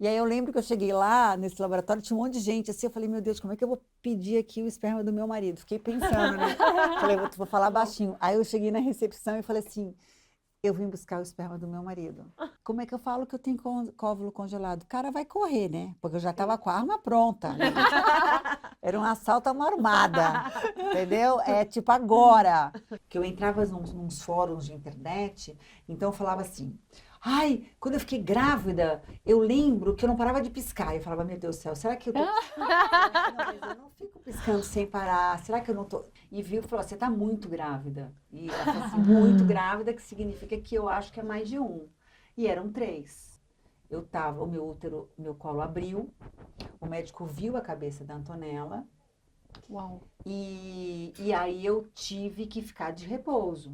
E aí eu lembro que eu cheguei lá nesse laboratório, tinha um monte de gente assim, eu falei, meu Deus, como é que eu vou pedir aqui o esperma do meu marido? Fiquei pensando, né? Falei, vou falar baixinho. Aí eu cheguei na recepção e falei assim, eu vim buscar o esperma do meu marido. Como é que eu falo que eu tenho óvulo congelado? O cara vai correr, né? Porque eu já estava com a arma pronta ali. Era um assalto a uma armada, entendeu? É tipo agora. Que eu entrava nos fóruns de internet, então eu falava assim, ai, quando eu fiquei grávida, eu lembro que eu não parava de piscar. Eu falava, meu Deus do céu, será que eu tô... Não, mas eu não fico piscando sem parar. Será que eu não tô... E viu e falou, você tá muito grávida. E ela falou assim, muito grávida, que significa que eu acho que é mais de um. E eram 3. Eu tava, o meu útero, meu colo abriu, o médico viu a cabeça da Antonella. Uau. E aí eu tive que ficar de repouso.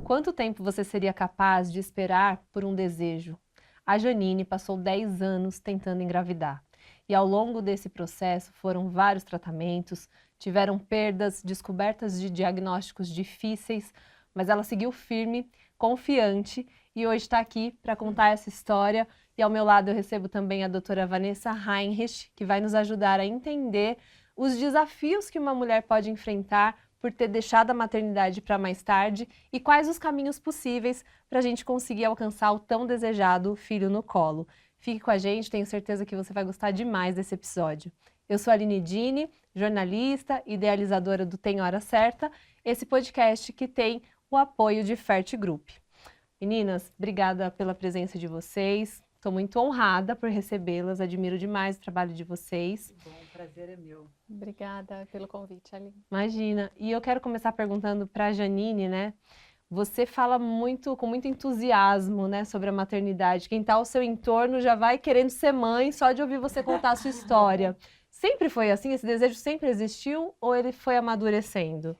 Quanto tempo você seria capaz de esperar por um desejo? A Janine passou 10 anos tentando engravidar. E ao longo desse processo foram vários tratamentos, tiveram perdas, descobertas de diagnósticos difíceis, mas ela seguiu firme, confiante e hoje está aqui para contar essa história. E ao meu lado eu recebo também a doutora Vanessa Heinrich, que vai nos ajudar a entender os desafios que uma mulher pode enfrentar por ter deixado a maternidade para mais tarde e quais os caminhos possíveis para a gente conseguir alcançar o tão desejado filho no colo. Fique com a gente, tenho certeza que você vai gostar demais desse episódio. Eu sou a Aline Dini, jornalista, idealizadora do Tem Hora Certa, esse podcast que tem o apoio de Ferti Group. Meninas, obrigada pela presença de vocês. Estou muito honrada por recebê-las, admiro demais o trabalho de vocês. Bom, o prazer é meu. Obrigada pelo convite, Aline. Imagina. E eu quero começar perguntando para a Janine, né? Você fala muito, com muito entusiasmo, né, sobre a maternidade. Quem está ao seu entorno já vai querendo ser mãe só de ouvir você contar a sua história. Sempre foi assim? Esse desejo sempre existiu ou ele foi amadurecendo?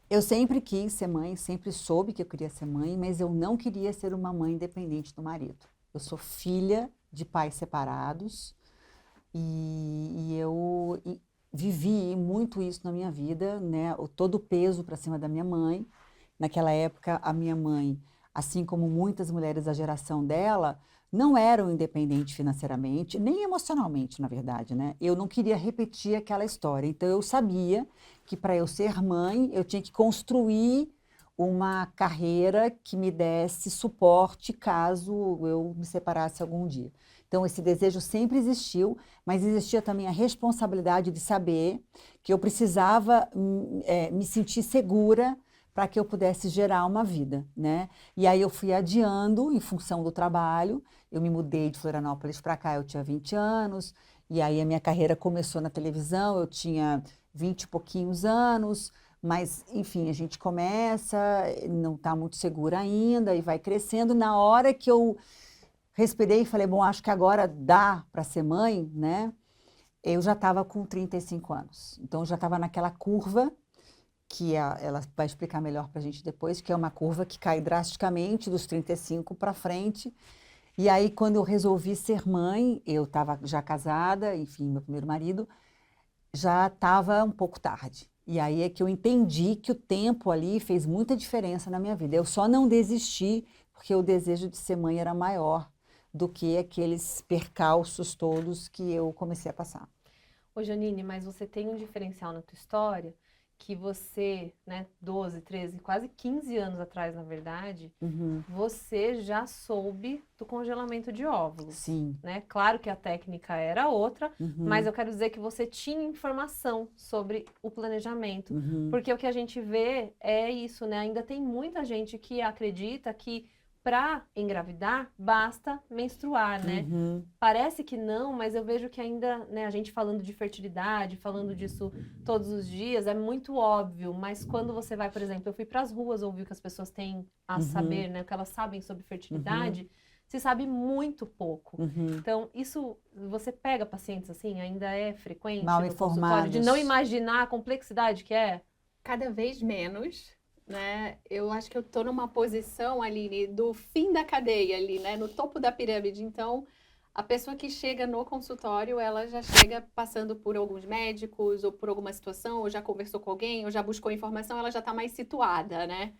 Eu sempre quis ser mãe, sempre soube que eu queria ser mãe, mas eu não queria ser uma mãe independente do marido. Eu sou filha de pais separados e eu vivi muito isso na minha vida, né? Todo o peso para cima da minha mãe. Naquela época, a minha mãe, assim como muitas mulheres da geração dela, não eram independentes financeiramente, nem emocionalmente, na verdade, né? Eu não queria repetir aquela história. Então, eu sabia que para eu ser mãe, eu tinha que construir uma carreira que me desse suporte caso eu me separasse algum dia. Então, esse desejo sempre existiu, mas existia também a responsabilidade de saber que eu precisava me sentir segura para que eu pudesse gerar uma vida, né? E aí eu fui adiando em função do trabalho. Eu me mudei de Florianópolis para cá, eu tinha 20 anos, e aí a minha carreira começou na televisão, eu tinha 20 e pouquinhos anos, mas, enfim, a gente começa, não está muito segura ainda, e vai crescendo. Na hora que eu respirei e falei, bom, acho que agora dá para ser mãe, né? Eu já estava com 35 anos. Então, eu já estava naquela curva, que ela vai explicar melhor para a gente depois, que é uma curva que cai drasticamente dos 35 para frente. E aí, quando eu resolvi ser mãe, eu estava já casada, enfim, meu primeiro marido, já estava um pouco tarde. E aí é que eu entendi que o tempo ali fez muita diferença na minha vida. Eu só não desisti porque o desejo de ser mãe era maior do que aqueles percalços todos que eu comecei a passar. Ô Janine, mas você tem um diferencial na tua história que você, né, 12, 13, quase 15 anos atrás, na verdade, você já soube do congelamento de óvulos. Sim. Né? Claro que a técnica era outra, mas eu quero dizer que você tinha informação sobre o planejamento. Porque o que a gente vê é isso, né? Ainda tem muita gente que acredita que para engravidar, basta menstruar, né? Parece que não, mas eu vejo que ainda, né, a gente falando de fertilidade, falando disso todos os dias, é muito óbvio, mas quando você vai, por exemplo, eu fui para as ruas ouvir o que as pessoas têm a saber, né, o que elas sabem sobre fertilidade, se sabe muito pouco. Então, isso, você pega pacientes assim, ainda é frequente Mal no consultório, informados. de não imaginar a complexidade que é? Cada vez menos, né? Eu acho que eu tô numa posição, Aline, do fim da cadeia ali, né? No topo da pirâmide. Então, A pessoa que chega no consultório, ela já chega passando por alguns médicos, ou por alguma situação, ou já conversou com alguém, ou já buscou informação, ela já está mais situada, né?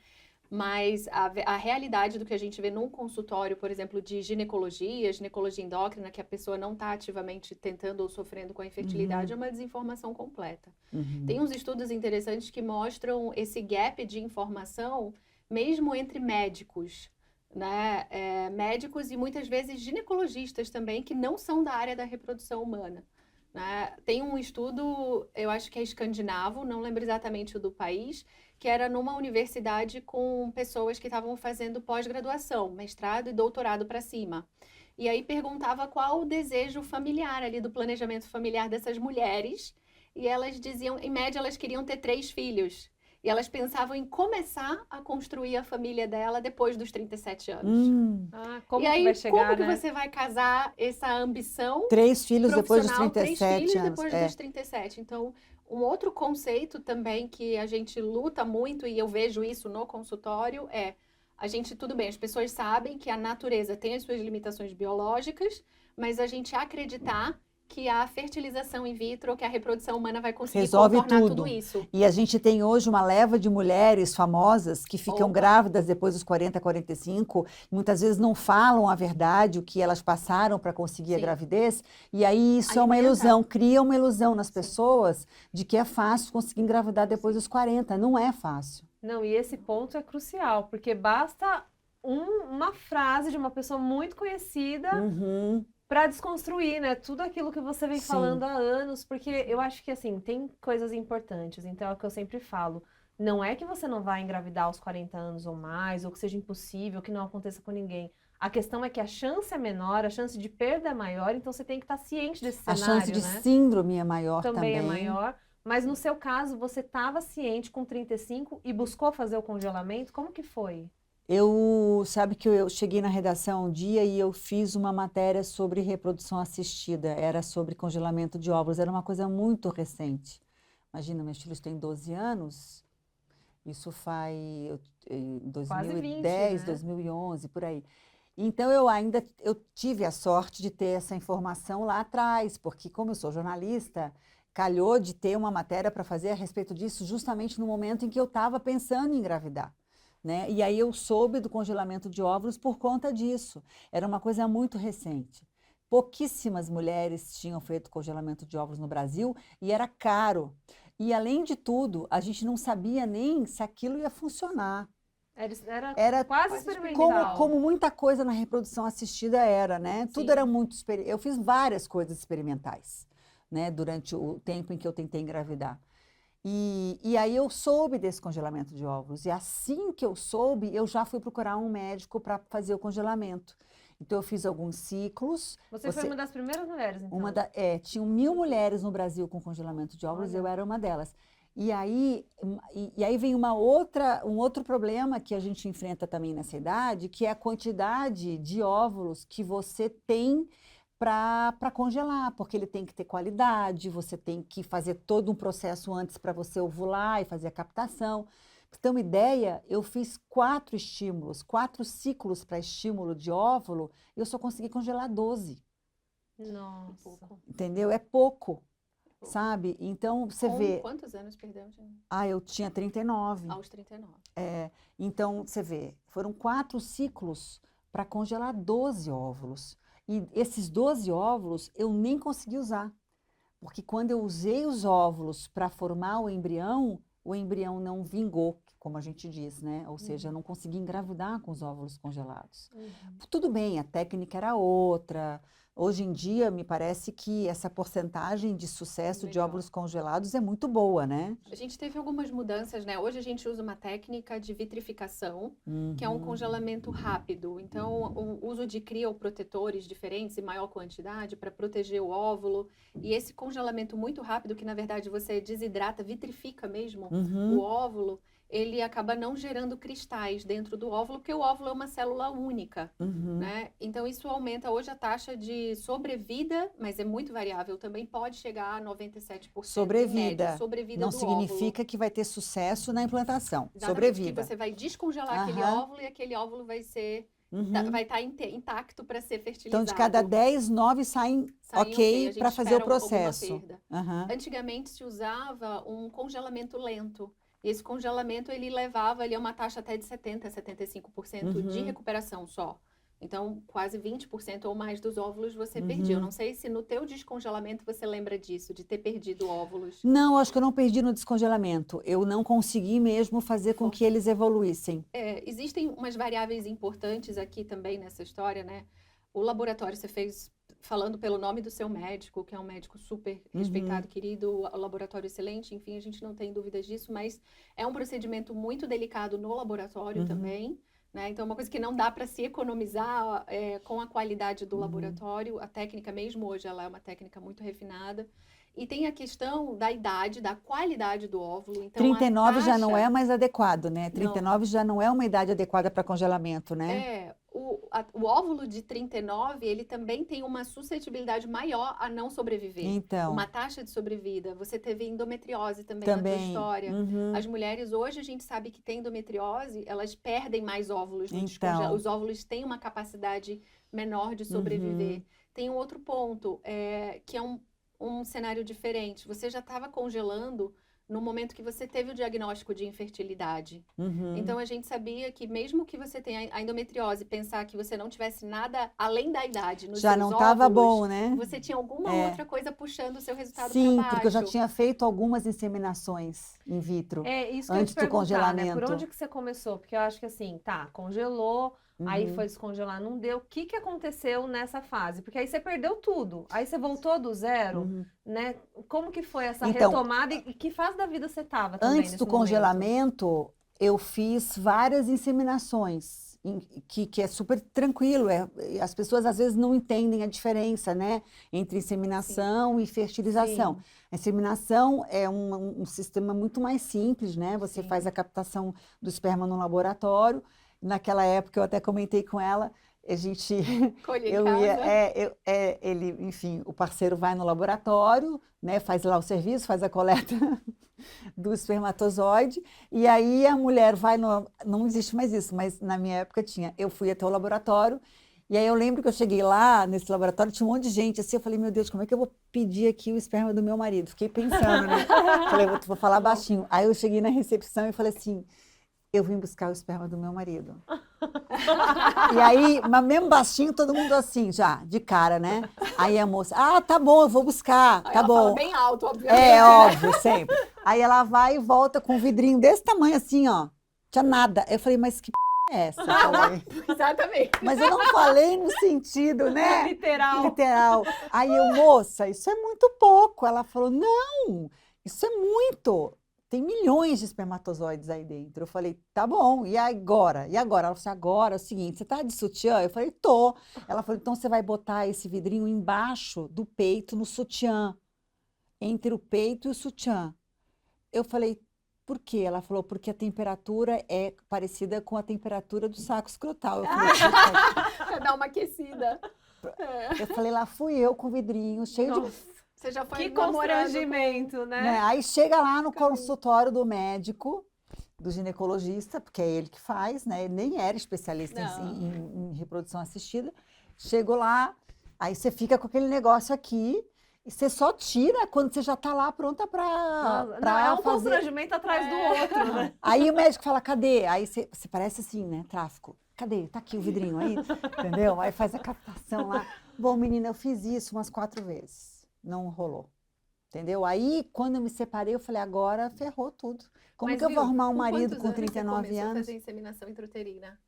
Mas a realidade do que a gente vê num consultório, por exemplo, de ginecologia endócrina, que a pessoa não está ativamente tentando ou sofrendo com a infertilidade, é uma desinformação completa. Tem uns estudos interessantes que mostram esse gap de informação mesmo entre médicos, né? Médicos e muitas vezes ginecologistas também, que não são da área da reprodução humana. Né? Tem um estudo, eu acho que é escandinavo, não lembro exatamente o do país, que era numa universidade com pessoas que estavam fazendo pós-graduação, mestrado e doutorado para cima. E aí perguntava qual o desejo familiar ali do planejamento familiar dessas mulheres, e elas diziam, em média, elas queriam ter 3 filhos. E elas pensavam em começar a construir a família dela depois dos 37 anos. Como e aí, que vai chegar, como que né? você vai casar essa ambição 3 filhos depois dos profissional, 3 37 filhos anos. depois dos 37. Então, um outro conceito também que a gente luta muito, e eu vejo isso no consultório, a gente, tudo bem, as pessoas sabem que a natureza tem as suas limitações biológicas, mas a gente acreditar que a fertilização in vitro, que a reprodução humana vai conseguir Resolve contornar tudo. tudo isso. E a gente tem hoje uma leva de mulheres famosas que ficam grávidas depois dos 40, 45, muitas vezes não falam a verdade, o que elas passaram para conseguir a gravidez, e aí isso é uma ilusão, cria uma ilusão nas pessoas de que é fácil conseguir engravidar depois dos 40, não é fácil. Não, e esse ponto é crucial, porque basta uma frase de uma pessoa muito conhecida para desconstruir, né, tudo aquilo que você vem falando há anos, porque eu acho que, assim, tem coisas importantes, então é o que eu sempre falo, não é que você não vai engravidar aos 40 anos ou mais, ou que seja impossível, que não aconteça com ninguém. A questão é que a chance é menor, a chance de perda é maior, então você tem que estar ciente desse cenário, a chance de síndrome é maior também. É maior, mas no seu caso, você estava ciente com 35 e buscou fazer o congelamento? Como que foi? Sabe que eu cheguei na redação um dia e eu fiz uma matéria sobre reprodução assistida, era sobre congelamento de óvulos, era uma coisa muito recente. Imagina, meus filhos têm 12 anos, isso faz em 2010, 20, né? 2011, por aí. Então, eu tive a sorte de ter essa informação lá atrás, porque como eu sou jornalista, calhou de ter uma matéria para fazer a respeito disso justamente no momento em que eu estava pensando em engravidar. Né? E aí eu soube do congelamento de óvulos por conta disso. Era uma coisa muito recente. Pouquíssimas mulheres tinham feito congelamento de óvulos no Brasil e era caro. E além de tudo, a gente não sabia nem se aquilo ia funcionar. Era quase experimental. Como muita coisa na reprodução assistida era, né? Sim. Tudo era muito experimental. Eu fiz várias coisas experimentais, né? Durante o tempo em que eu tentei engravidar. E aí eu soube desse congelamento de óvulos. E assim que eu soube, eu já fui procurar um médico para fazer o congelamento. Então, eu fiz alguns ciclos. Você foi uma das primeiras mulheres, então? Tinham 1000 mulheres no Brasil com congelamento de óvulos, eu era uma delas. E aí vem um outro problema que a gente enfrenta também nessa idade, que é a quantidade de óvulos que você tem para congelar, porque ele tem que ter qualidade, você tem que fazer todo um processo antes para você ovular e fazer a captação. Para ter uma ideia, eu fiz 4 ciclos para estímulo de óvulo, e eu só consegui congelar 12. Nossa. Entendeu? É pouco, sabe? Então, você vê... Quantos anos perdeu? Eu tinha 39. Aos 39. Então, você vê, foram 4 ciclos para congelar 12 óvulos. E esses 12 óvulos eu nem consegui usar, porque quando eu usei os óvulos para formar o embrião não vingou, como a gente diz, né? Ou seja, eu não consegui engravidar com os óvulos congelados. Tudo bem, a técnica era outra. Hoje em dia, me parece que essa porcentagem de sucesso de óvulos congelados é muito boa, né? A gente teve algumas mudanças, né? Hoje a gente usa uma técnica de vitrificação, que é um congelamento rápido. Então, o uso de crioprotetores diferentes em maior quantidade para proteger o óvulo. E esse congelamento muito rápido, que na verdade você desidrata, vitrifica mesmo o óvulo, ele acaba não gerando cristais dentro do óvulo, porque o óvulo é uma célula única, né? Então, isso aumenta hoje a taxa de sobrevida, mas é muito variável, também pode chegar a 97%. Sobrevida. Sobrevida não do significa óvulo. Que vai ter sucesso na implantação. Exatamente, sobrevida. que você vai descongelar aquele óvulo e aquele óvulo vai ser vai estar intacto para ser fertilizado. Então, de cada 10, 9 saem ok a gente para fazer o espera alguma processo. perda. Aham. Antigamente se usava um congelamento lento. E esse congelamento ele levava ali a uma taxa até de 70, 75% de recuperação só. Então, quase 20% ou mais dos óvulos você perdia. Eu não sei se no teu descongelamento você lembra disso, de ter perdido óvulos. Não, acho que eu não perdi no descongelamento. Eu não consegui mesmo fazer com que eles evoluíssem. Existem umas variáveis importantes aqui também nessa história, né? O laboratório você fez falando pelo nome do seu médico, que é um médico super respeitado, querido, o laboratório excelente, enfim, a gente não tem dúvidas disso, mas é um procedimento muito delicado no laboratório também. Né? Então, é uma coisa que não dá para se economizar com a qualidade do laboratório. A técnica mesmo hoje, ela é uma técnica muito refinada. E tem a questão da idade, da qualidade do óvulo. Então, 39 já não é mais adequado, né? 39 já não é uma idade adequada para congelamento, né? O óvulo de 39, ele também tem uma suscetibilidade maior a não sobreviver. Então. Uma taxa de sobrevida. Você teve endometriose também na tua história. As mulheres, hoje, a gente sabe que tem endometriose, elas perdem mais óvulos no descongelamento. Os óvulos têm uma capacidade menor de sobreviver. Tem um outro ponto, que é um cenário diferente. Você já estava congelando no momento que você teve o diagnóstico de infertilidade. Então, a gente sabia que mesmo que você tenha a endometriose, pensar que você não tivesse nada além da idade nos já seus não óvulos, estava bom, né? você tinha alguma outra coisa puxando o seu resultado para Sim, baixo. porque eu já tinha feito algumas inseminações in vitro isso que antes eu te do congelamento. Né? Por onde que você começou? Porque eu acho que assim, congelou, aí foi descongelar, não deu. O que aconteceu nessa fase? Porque aí você perdeu tudo. Aí você voltou do zero, né? Como que foi essa retomada e que fase da vida você estava também antes do congelamento, eu fiz várias inseminações, que é super tranquilo. As pessoas às vezes não entendem a diferença, né? Entre inseminação e fertilização. A inseminação é um sistema muito mais simples, né? Você faz a captação do esperma no laboratório. Naquela época, eu até comentei com ela, a gente... ele, enfim, o parceiro vai no laboratório, né, faz lá o serviço, faz a coleta do espermatozoide, e aí a mulher vai no... Não existe mais isso, mas na minha época tinha. Eu fui até o laboratório, e aí eu lembro que eu cheguei lá, nesse laboratório, tinha um monte de gente, assim, eu falei, meu Deus, como é que eu vou pedir aqui o esperma do meu marido? Fiquei pensando, né? Falei, vou falar baixinho. Aí eu cheguei na recepção e falei assim... Eu vim buscar o esperma do meu marido. E aí, mas mesmo baixinho, todo mundo assim, já, de cara, né? Aí a moça, tá bom, eu vou buscar, tá bom. Fala bem alto, obviamente. Óbvio, sempre. Aí ela vai e volta com um vidrinho desse tamanho assim, ó. Tinha nada. Eu falei, mas que é essa? Exatamente. Mas eu não falei no sentido, né? Literal. Aí eu, moça, isso é muito pouco. Ela falou, não, isso é muito. Tem milhões de espermatozoides aí dentro. Eu falei, tá bom, e agora? E agora? Ela falou assim, agora é o seguinte, você tá de sutiã? Eu falei, tô. Ela falou, então você vai botar esse vidrinho embaixo do peito, no sutiã. Entre o peito e o sutiã. Eu falei, por quê? Ela falou, porque a temperatura é parecida com a temperatura do saco escrotal. Eu falei, pra dar uma aquecida. Eu falei, lá fui eu com o vidrinho, cheio de... Você já foi que constrangimento, né? Aí chega lá no consultório do médico, do ginecologista, porque é ele que faz, né? Ele nem era especialista em reprodução assistida. Chego lá, aí você fica com aquele negócio aqui, e você só tira quando você já está lá pronta para é um constrangimento atrás do outro, né? Aí o médico fala, cadê? Aí você parece assim, né? Tráfico. Cadê? Tá aqui o vidrinho aí, entendeu? Aí faz a captação lá. Bom, menina, eu fiz isso umas 4 vezes. Não rolou, entendeu? Aí, quando eu me separei, eu falei, agora ferrou tudo. Como que eu vou arrumar um marido com 39 anos? Você fazer inseminação intrauterina?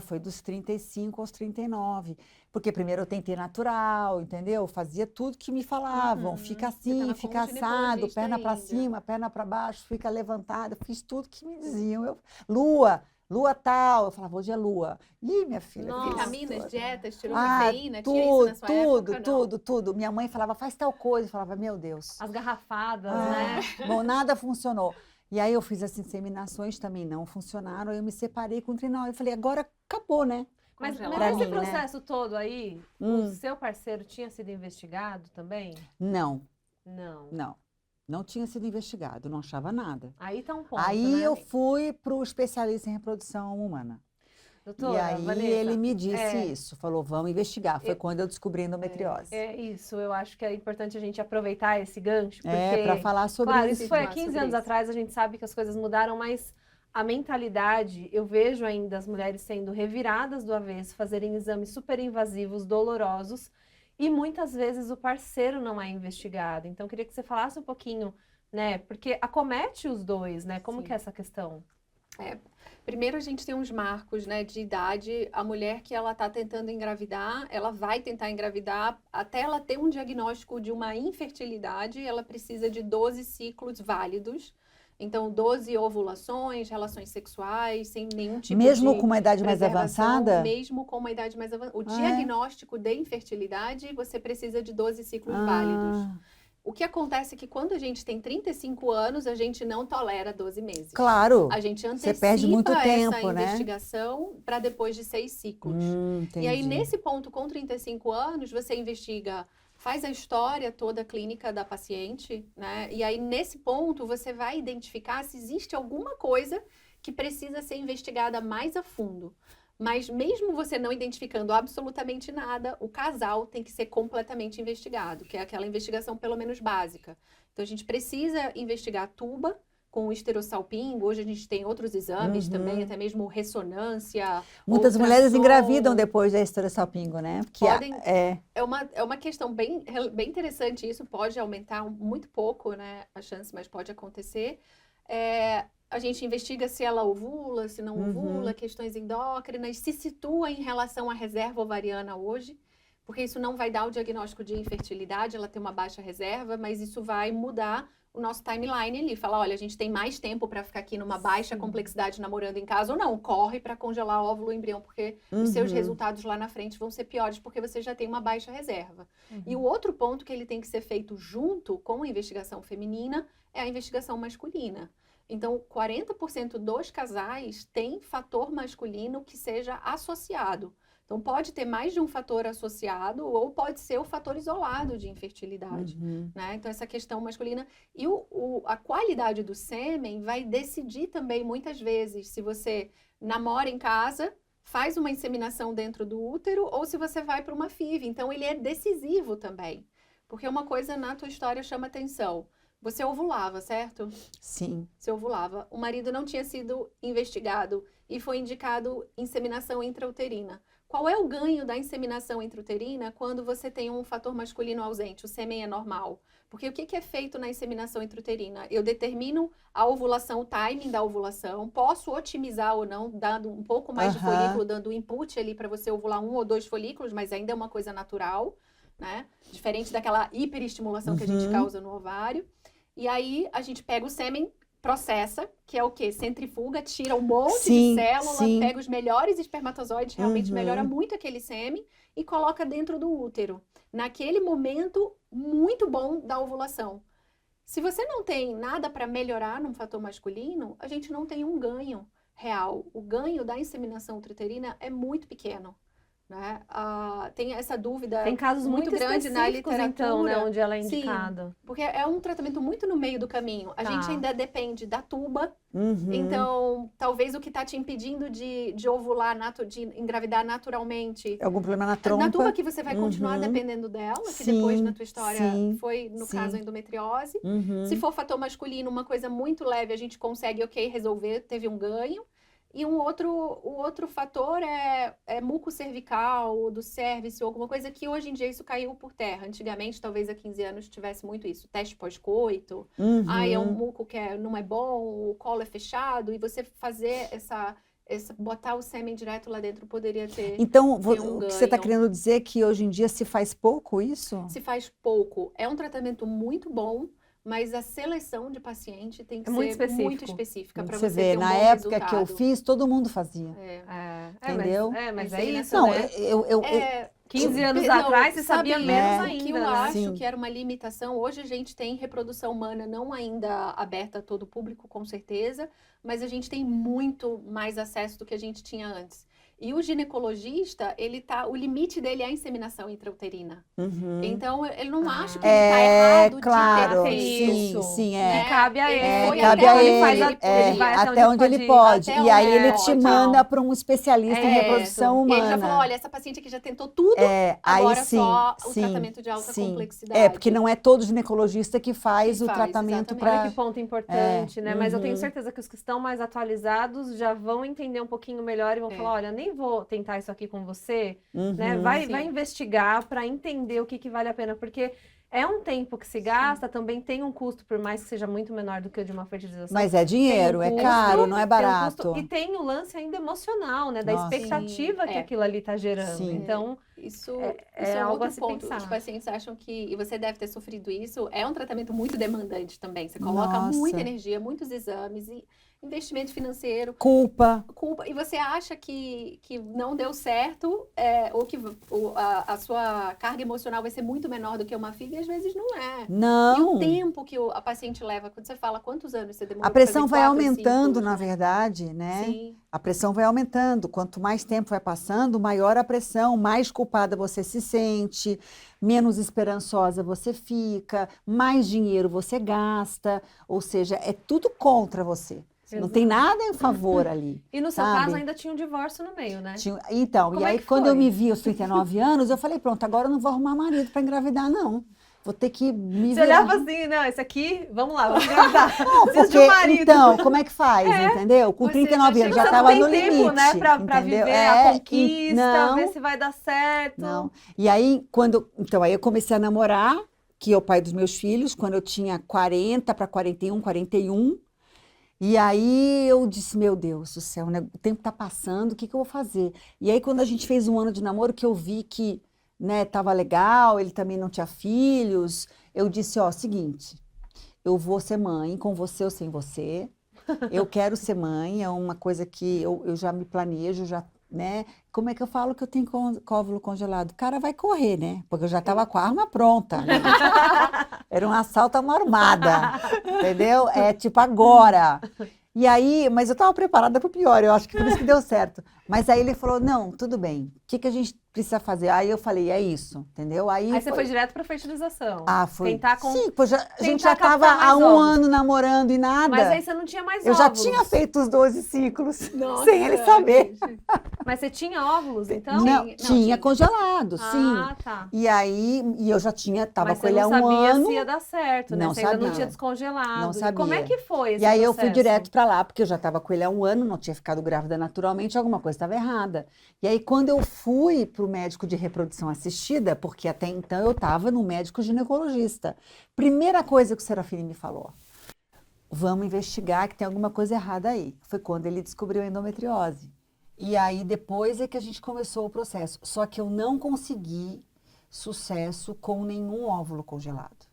Foi dos 35 aos 39. Porque primeiro eu tentei natural, entendeu? Fazia tudo que me falavam. Fica assim, fica assado, perna para cima, perna para baixo, fica levantada. Fiz tudo que me diziam. Lua tal, eu falava, hoje é lua. Ih, minha filha. Vitaminas, dietas, tirou cafeína, tinha isso na sua época? Tudo. Minha mãe falava, faz tal coisa. Eu falava, meu Deus. As garrafadas, né? Bom, nada funcionou. E aí eu fiz as inseminações, também não funcionaram. Aí eu me separei com o 39. Eu falei, agora acabou, né? Mas nesse processo todo aí, o seu parceiro tinha sido investigado também? Não. Não tinha sido investigado, não achava nada. Aí tá um ponto, Aí né? eu fui para o especialista em reprodução humana. Doutora, E aí Vanessa, ele me disse é, isso, falou, vamos investigar. Foi quando eu descobri a endometriose. é isso, eu acho que é importante a gente aproveitar esse gancho, É, para porque, falar sobre claro, isso. isso foi há falar 15 sobre anos isso. atrás, a gente sabe que as coisas mudaram, mas a mentalidade, eu vejo ainda as mulheres sendo reviradas do avesso, fazerem exames super invasivos, dolorosos, e muitas vezes o parceiro não é investigado. Então, eu queria que você falasse um pouquinho, né, porque acomete os dois, né, como Sim. que é essa questão? Primeiro a gente tem uns marcos, né, de idade. A mulher que ela está tentando engravidar, ela vai tentar engravidar até ela ter um diagnóstico de uma infertilidade, ela precisa de 12 ciclos válidos. Então, 12 ovulações, relações sexuais, sem nenhum tipo Mesmo de com uma idade mais preservação, avançada? mesmo com uma idade mais avançada. O Ah, é? diagnóstico de infertilidade, você precisa de 12 ciclos válidos. Ah, O que acontece é que quando a gente tem 35 anos, a gente não tolera 12 meses. claro. A gente Você perde muito antecipa essa tempo, né? investigação para depois de 6 ciclos. Entendi. E aí, nesse ponto, com 35 anos, você investiga, faz a história toda clínica da paciente, né? E aí, nesse ponto, você vai identificar se existe alguma coisa que precisa ser investigada mais a fundo. Mas mesmo você não identificando absolutamente nada, o casal tem que ser completamente investigado, que é aquela investigação pelo menos básica. Então, a gente precisa investigar a tuba com o esterossalpingo. Hoje a gente tem outros exames também, até mesmo ressonância, Muitas mulheres ultrassom. engravidam depois da esterossalpingo, né? Porque Podem- é, É uma questão bem interessante isso, pode aumentar muito pouco, né, a chance, mas pode acontecer. A gente investiga se ela ovula, se não ovula, questões endócrinas, se situa em relação à reserva ovariana hoje, porque isso não vai dar o diagnóstico de infertilidade, ela tem uma baixa reserva, mas isso vai mudar o nosso timeline ali. Falar, olha, a gente tem mais tempo para ficar aqui numa baixa complexidade namorando em casa ou não. Corre para congelar óvulo e embrião, porque os seus resultados lá na frente vão ser piores, porque você já tem uma baixa reserva. E o outro ponto que ele tem que ser feito junto com a investigação feminina é a investigação masculina. Então, 40% dos casais têm fator masculino que seja associado. Então, pode ter mais de um fator associado ou pode ser o fator isolado de infertilidade, né? Então, essa questão masculina. E a qualidade do sêmen vai decidir também, muitas vezes, se você namora em casa, faz uma inseminação dentro do útero ou se você vai para uma FIV. Então, ele é decisivo também. Porque uma coisa na tua história chama atenção. Você ovulava, certo? sim. Você ovulava. O marido não tinha sido investigado e foi indicado inseminação intrauterina. Qual é o ganho da inseminação intrauterina quando você tem um fator masculino ausente? O sêmen é normal. Porque o que é feito na inseminação intrauterina? Eu determino a ovulação, o timing da ovulação, posso otimizar ou não, dando um pouco mais de folículo, dando input ali para você ovular 1 ou 2 folículos, mas ainda é uma coisa natural, né? Diferente daquela hiperestimulação que a gente causa no ovário. E aí a gente pega o sêmen, processa, que é o quê? Centrifuga, tira um monte de célula, pega os melhores espermatozoides, realmente melhora muito aquele sêmen e coloca dentro do útero. Naquele momento muito bom da ovulação. Se você não tem nada para melhorar num fator masculino, a gente não tem um ganho real. O ganho da inseminação intrauterina é muito pequeno. Né? Tem essa dúvida Tem casos muito grande na específicos, literatura. então, né, onde ela é Sim, indicada. porque é um tratamento muito no meio do caminho. A Tá. gente ainda depende da tuba. Então, talvez o que está te impedindo de ovular, de engravidar naturalmente. Algum problema na trompa? Na tuba que você vai continuar dependendo dela, que depois na tua história foi, no caso, a endometriose. Se for fator masculino, uma coisa muito leve, a gente consegue, resolver, teve um ganho. E o outro fator é muco cervical, do cérvix, ou alguma coisa que hoje em dia isso caiu por terra. Antigamente, talvez há 15 anos, tivesse muito isso. Teste pós-coito. É um muco que não é bom, o colo é fechado. E você fazer botar o sêmen direto lá dentro poderia ter Então, ter o que você está querendo dizer é que hoje em dia se faz pouco isso? Se faz pouco. É um tratamento muito bom, mas a seleção de paciente tem que ser muito específica para você ter um na bom época resultado. que eu fiz, todo mundo fazia. Entendeu? Mas é isso, Não, né? 15 anos Não, atrás você sabia sabe, menos o ainda, que eu né? acho que era uma limitação. Hoje a gente tem reprodução humana não ainda aberta a todo o público, com certeza, mas a gente tem muito mais acesso do que a gente tinha antes. E o ginecologista, o limite dele é a inseminação intrauterina. Uhum. Então, ele não acha que ele está errado claro, de ter feito sim, isso. sim, Né? Que cabe a ele. Foi cabe até a onde ele, ele vai até onde ele pode. Até E aí onde ele ele te pode. manda para um especialista em É, reprodução e ele humana. já falou, olha, essa paciente aqui já tentou tudo, Aí agora sim, só o sim, tratamento de alta sim. complexidade. Porque não é todo ginecologista que faz Que o faz, tratamento exatamente. Olha para... que ponto importante, né? Mas eu tenho uhum. certeza que os que estão mais atualizados já vão entender um pouquinho melhor e vão falar, olha, nem vou tentar isso aqui com você, né? Vai investigar para entender o que vale a pena, porque é um tempo que se gasta, também tem um custo, por mais que seja muito menor do que o de uma fertilização. Mas é dinheiro, Tem um é custo, caro, não é barato. Tem um custo, e tem o lance ainda emocional, né? Da Nossa. expectativa que aquilo ali está gerando. Sim. Então, Isso é é algo outro a se ponto. pensar. Os pacientes acham que, e você deve ter sofrido isso, é um tratamento muito demandante também. Você coloca Nossa. muita energia, muitos exames, e investimento financeiro, Culpa. e você acha que não deu certo, ou que a sua carga emocional vai ser muito menor do que uma FIV, e às vezes não é. E Não. o tempo que a paciente leva, quando você fala quantos anos você demorou A pressão pra fazer vai 4 aumentando, ciclos, na né? verdade, né? Sim. A pressão vai aumentando. Quanto mais tempo vai passando, maior a pressão, mais culpada você se sente, menos esperançosa você fica, mais dinheiro você gasta. Ou seja, é tudo contra você. Não tem nada em favor ali. E no seu sabe? caso ainda tinha um divórcio no meio, né? Então, Como e é aí que quando foi? eu me vi aos 39 anos, eu falei, pronto, agora eu não vou arrumar marido para engravidar, não. Vou ter que me Você virar. olhava assim, não, esse aqui, vamos lá, vamos engravidar. Não, Preciso de porque, um marido. então, como é que faz, entendeu? Com Você 39 anos já já chegou- estava Você no não tem tempo, limite, né, pra entendeu? viver a conquista, não, ver se vai dar certo. não. E aí, então, aí eu comecei a namorar, que é o pai dos meus filhos, quando eu tinha 40 para 41. E aí eu disse, meu Deus do céu, né? O tempo tá passando, o que que eu vou fazer? E aí quando a gente fez um ano de namoro, que eu vi que, né, tava legal, ele também não tinha filhos, eu disse, ó, seguinte, eu vou ser mãe, com você ou sem você, eu quero ser mãe, é uma coisa que eu já me planejo, já, né? Como é que eu falo que eu tenho óvulo congelado? O cara vai correr, né? Porque eu já tava com a arma pronta, né? Era um assalto a uma armada, entendeu? É tipo agora. E aí, mas eu estava preparada para o pior, eu acho que por isso que deu certo. Mas aí ele falou, não, tudo bem, o que a gente precisa fazer? Aí eu falei, é isso, entendeu? Aí você foi direto para fertilização. Foi. Tentar Sim, pois a gente tentar já estava captar mais há um ovos. ano namorando e nada. Mas aí você não tinha mais Eu óvulos. já tinha feito os 12 ciclos, Nossa, sem ele saber. gente. Mas você tinha óvulos, então? Não, tinha congelado, sim. Ah, tá. E aí, eu já estava Mas com ele há você um não sabia ano. se ia dar certo, né? Não Você ainda não sabia. tinha descongelado. Não sabia. Como é que foi esse E aí eu fui processo? direto para lá, porque eu já estava com ele há um ano, não tinha ficado grávida naturalmente, alguma coisa estava errada. E aí quando eu fui para o médico de reprodução assistida, porque até então eu estava no médico ginecologista, primeira coisa que o Serafini me falou, vamos investigar que tem alguma coisa errada aí. Foi quando ele descobriu a endometriose. E aí depois é que a gente começou o processo. Só que eu não consegui sucesso com nenhum óvulo congelado.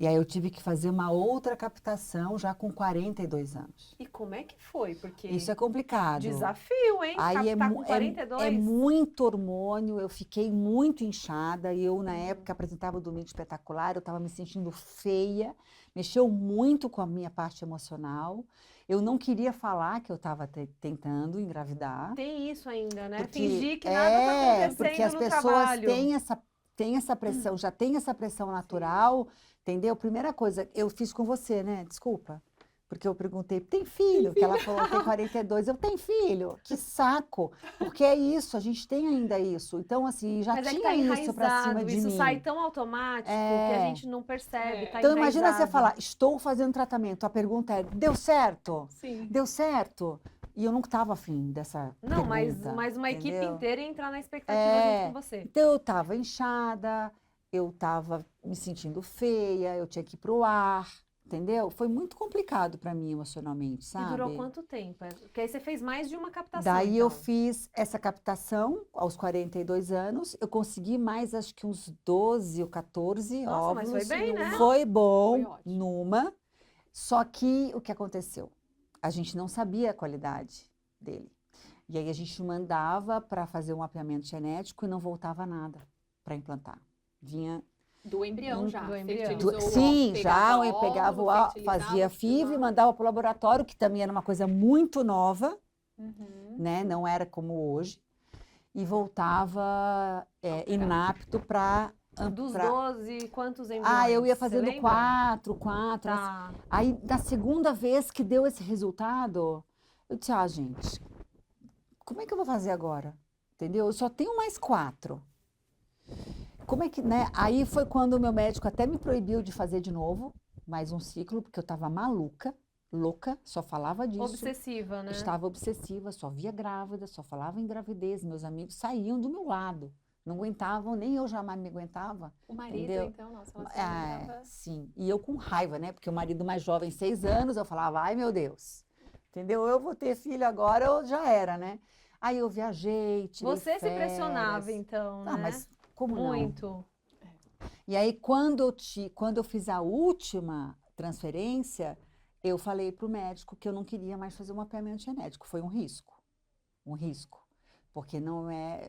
E aí eu tive que fazer uma outra captação já com 42 anos. E como é que foi? Porque Isso é complicado. desafio, hein? Aí Captar com 42. é muito hormônio, eu fiquei muito inchada e eu na época apresentava o Domingo Espetacular, eu estava me sentindo feia, mexeu muito com a minha parte emocional. Eu não queria falar que eu estava tentando engravidar. Tem isso ainda, né? Porque, Fingir que nada está acontecendo porque as no pessoas trabalho. têm essa pressão, já tem essa pressão natural, entendeu? Primeira coisa, eu fiz com você, né? Desculpa. Porque eu perguntei, tem filho? Que ela falou, tem 42. Eu tenho filho. Que saco. Porque é isso, a gente tem ainda isso. Então, assim, já Mas é que tinha tá isso pra cima de isso mim. sai tão automático que a gente não percebe. Tá Então, imagina você enraizado. falar, estou fazendo tratamento. A pergunta é, deu certo? Sim. Deu certo? E eu não estava afim dessa Não, pergunta, mas uma equipe entendeu? inteira ia entrar na expectativa junto com você. Então, eu estava inchada, eu estava me sentindo feia, eu tinha que ir pro ar, entendeu? Foi muito complicado para mim emocionalmente, sabe? E durou quanto tempo? Porque aí você fez mais de uma captação. Daí eu então. fiz essa captação aos 42 anos, eu consegui mais acho que uns 12 ou 14 Nossa, óvulos. mas foi bem, né? Foi bom, Foi ótimo. numa, só que o que aconteceu? A gente não sabia a qualidade dele. E aí a gente mandava para fazer um mapeamento genético e não voltava nada para implantar. Vinha Do embrião já. Do embrião. Fertilizou o sim, óvulo, já eu óvulo, pegava o óvulo, fertilizava, fazia FIV, fertilizava. mandava para o laboratório, que também era uma coisa muito nova, né? Não era como hoje. E voltava inapto para... Dos 12, quantos embriões? Ah, eu ia Você fazendo lembra? 4. Tá. Aí, na segunda vez que deu esse resultado, eu disse, gente, como é que eu vou fazer agora? Entendeu? Eu só tenho mais 4. Como é que, né? Aí foi quando o meu médico até me proibiu de fazer de novo, mais um ciclo, porque eu estava maluca, louca, só falava disso. Obsessiva, né? Estava obsessiva, só via grávida, só falava em gravidez. Meus amigos saíam do meu lado. Não aguentavam, nem eu jamais me aguentava. O marido, entendeu? então, nossa, ela tava... Sim. E eu com raiva, né? Porque o marido mais jovem, 6 anos, eu falava, ai meu Deus, entendeu? Eu vou ter filho agora, eu já era, né? Aí eu viajei, tirei Você se férias. pressionava, então, né? Mas como não? Muito. E aí, quando eu fiz a última transferência, eu falei para o médico que eu não queria mais fazer um mapeamento genético. Foi um risco. Um risco. Porque não é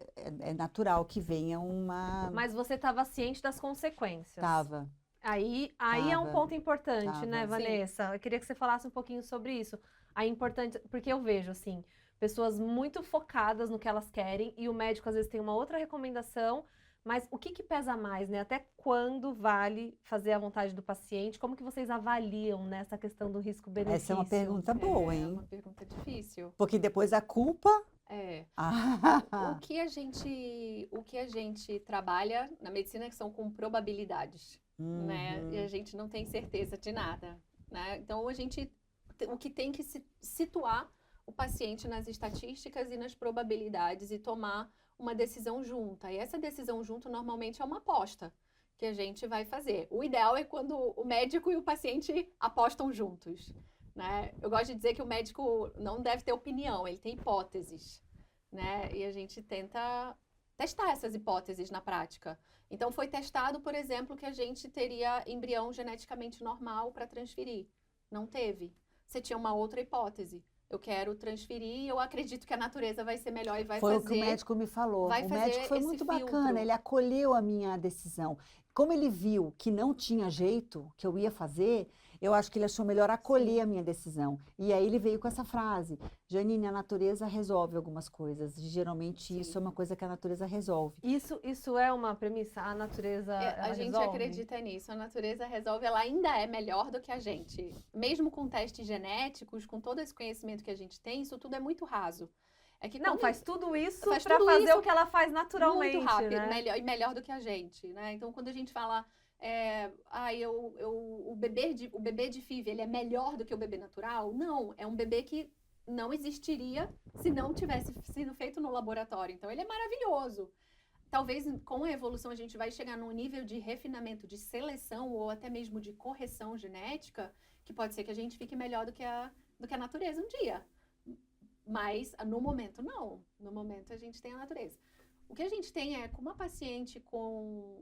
natural que venha uma... Mas você estava ciente das consequências. Tava. Aí é um Tava. ponto importante, Tava. né, Vanessa? Eu queria que você falasse um pouquinho sobre isso. Aí importante, porque eu vejo, assim, pessoas muito focadas no que elas querem e o médico às vezes tem uma outra recomendação, mas o que pesa mais, né? Até quando vale fazer a vontade do paciente? Como que vocês avaliam nessa questão do risco-benefício? Essa é uma pergunta boa, hein? É uma pergunta difícil. Porque depois a culpa... O que a gente trabalha na medicina são com probabilidades, né? E a gente não tem certeza de nada, né? Então o que tem que situar o paciente nas estatísticas e nas probabilidades e tomar uma decisão junta. E essa decisão junto normalmente é uma aposta que a gente vai fazer. O ideal é quando o médico e o paciente apostam juntos, né? Eu gosto de dizer que o médico não deve ter opinião, ele tem hipóteses, né? E a gente tenta testar essas hipóteses na prática. Então, foi testado, por exemplo, que a gente teria embrião geneticamente normal para transferir. Não teve. Você tinha uma outra hipótese. Eu quero transferir, eu acredito que a natureza vai ser melhor e vai fazer... Foi o que o médico me falou. vai O fazer médico foi esse muito filtro. bacana, ele acolheu a minha decisão. Como ele viu que não tinha jeito, que eu ia fazer, eu acho que ele achou melhor acolher a minha decisão. E aí ele veio com essa frase, Janine, a natureza resolve algumas coisas. E, geralmente isso é uma coisa que a natureza resolve. Isso é uma premissa, a natureza A gente resolve? acredita nisso, a natureza resolve, ela ainda é melhor do que a gente. Mesmo com testes genéticos, com todo esse conhecimento que a gente tem, isso tudo é muito raso. É que Não, faz tudo isso faz para tudo fazer isso o que ela faz naturalmente, muito rápido, né? melhor do que a gente, né? Então, quando a gente fala, o bebê de FIV, ele é melhor do que o bebê natural? Não, é um bebê que não existiria se não tivesse sido feito no laboratório. Então, ele é maravilhoso. Talvez com a evolução a gente vai chegar num nível de refinamento, de seleção ou até mesmo de correção genética, que pode ser que a gente fique melhor do que a natureza um dia. Mas, no momento, não. No momento, a gente tem a natureza. O que a gente tem é, com uma paciente,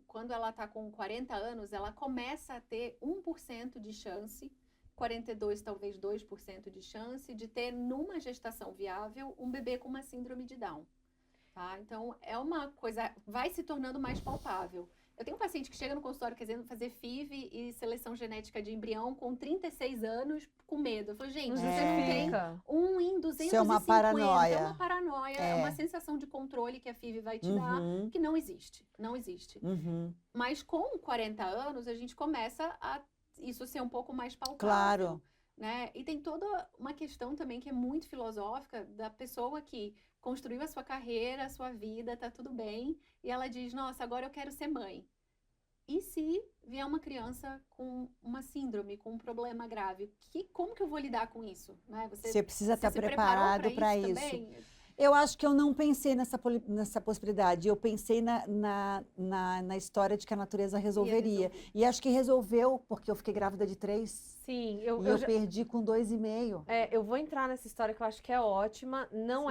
quando ela está com 40 anos, ela começa a ter 1% de chance, 42, talvez 2% de chance, de ter, numa gestação viável, um bebê com uma síndrome de Down. Tá? Então, é uma coisa, vai se tornando mais palpável. Eu tenho um paciente que chega no consultório querendo fazer FIV e seleção genética de embrião com 36 anos, com medo. Eu falo, gente, você não tem 1 em 250. Isso é uma paranoia. É uma paranoia, é uma sensação de controle que a FIV vai te dar, que não existe. Não existe. Mas com 40 anos, a gente começa a isso ser um pouco mais palpável. Claro. Né? E tem toda uma questão também que é muito filosófica da pessoa que construiu a sua carreira, a sua vida, tá tudo bem, e ela diz, nossa, agora eu quero ser mãe. E se vier uma criança com uma síndrome, com um problema grave, como que eu vou lidar com isso? Né? Você precisa estar preparado para isso. Também? Eu acho que eu não pensei nessa possibilidade. Eu pensei na história de que a natureza resolveria. E acho que resolveu, porque eu fiquei grávida de 3. Sim. Eu perdi com 2,5. Eu vou entrar nessa história que eu acho que é ótima. Não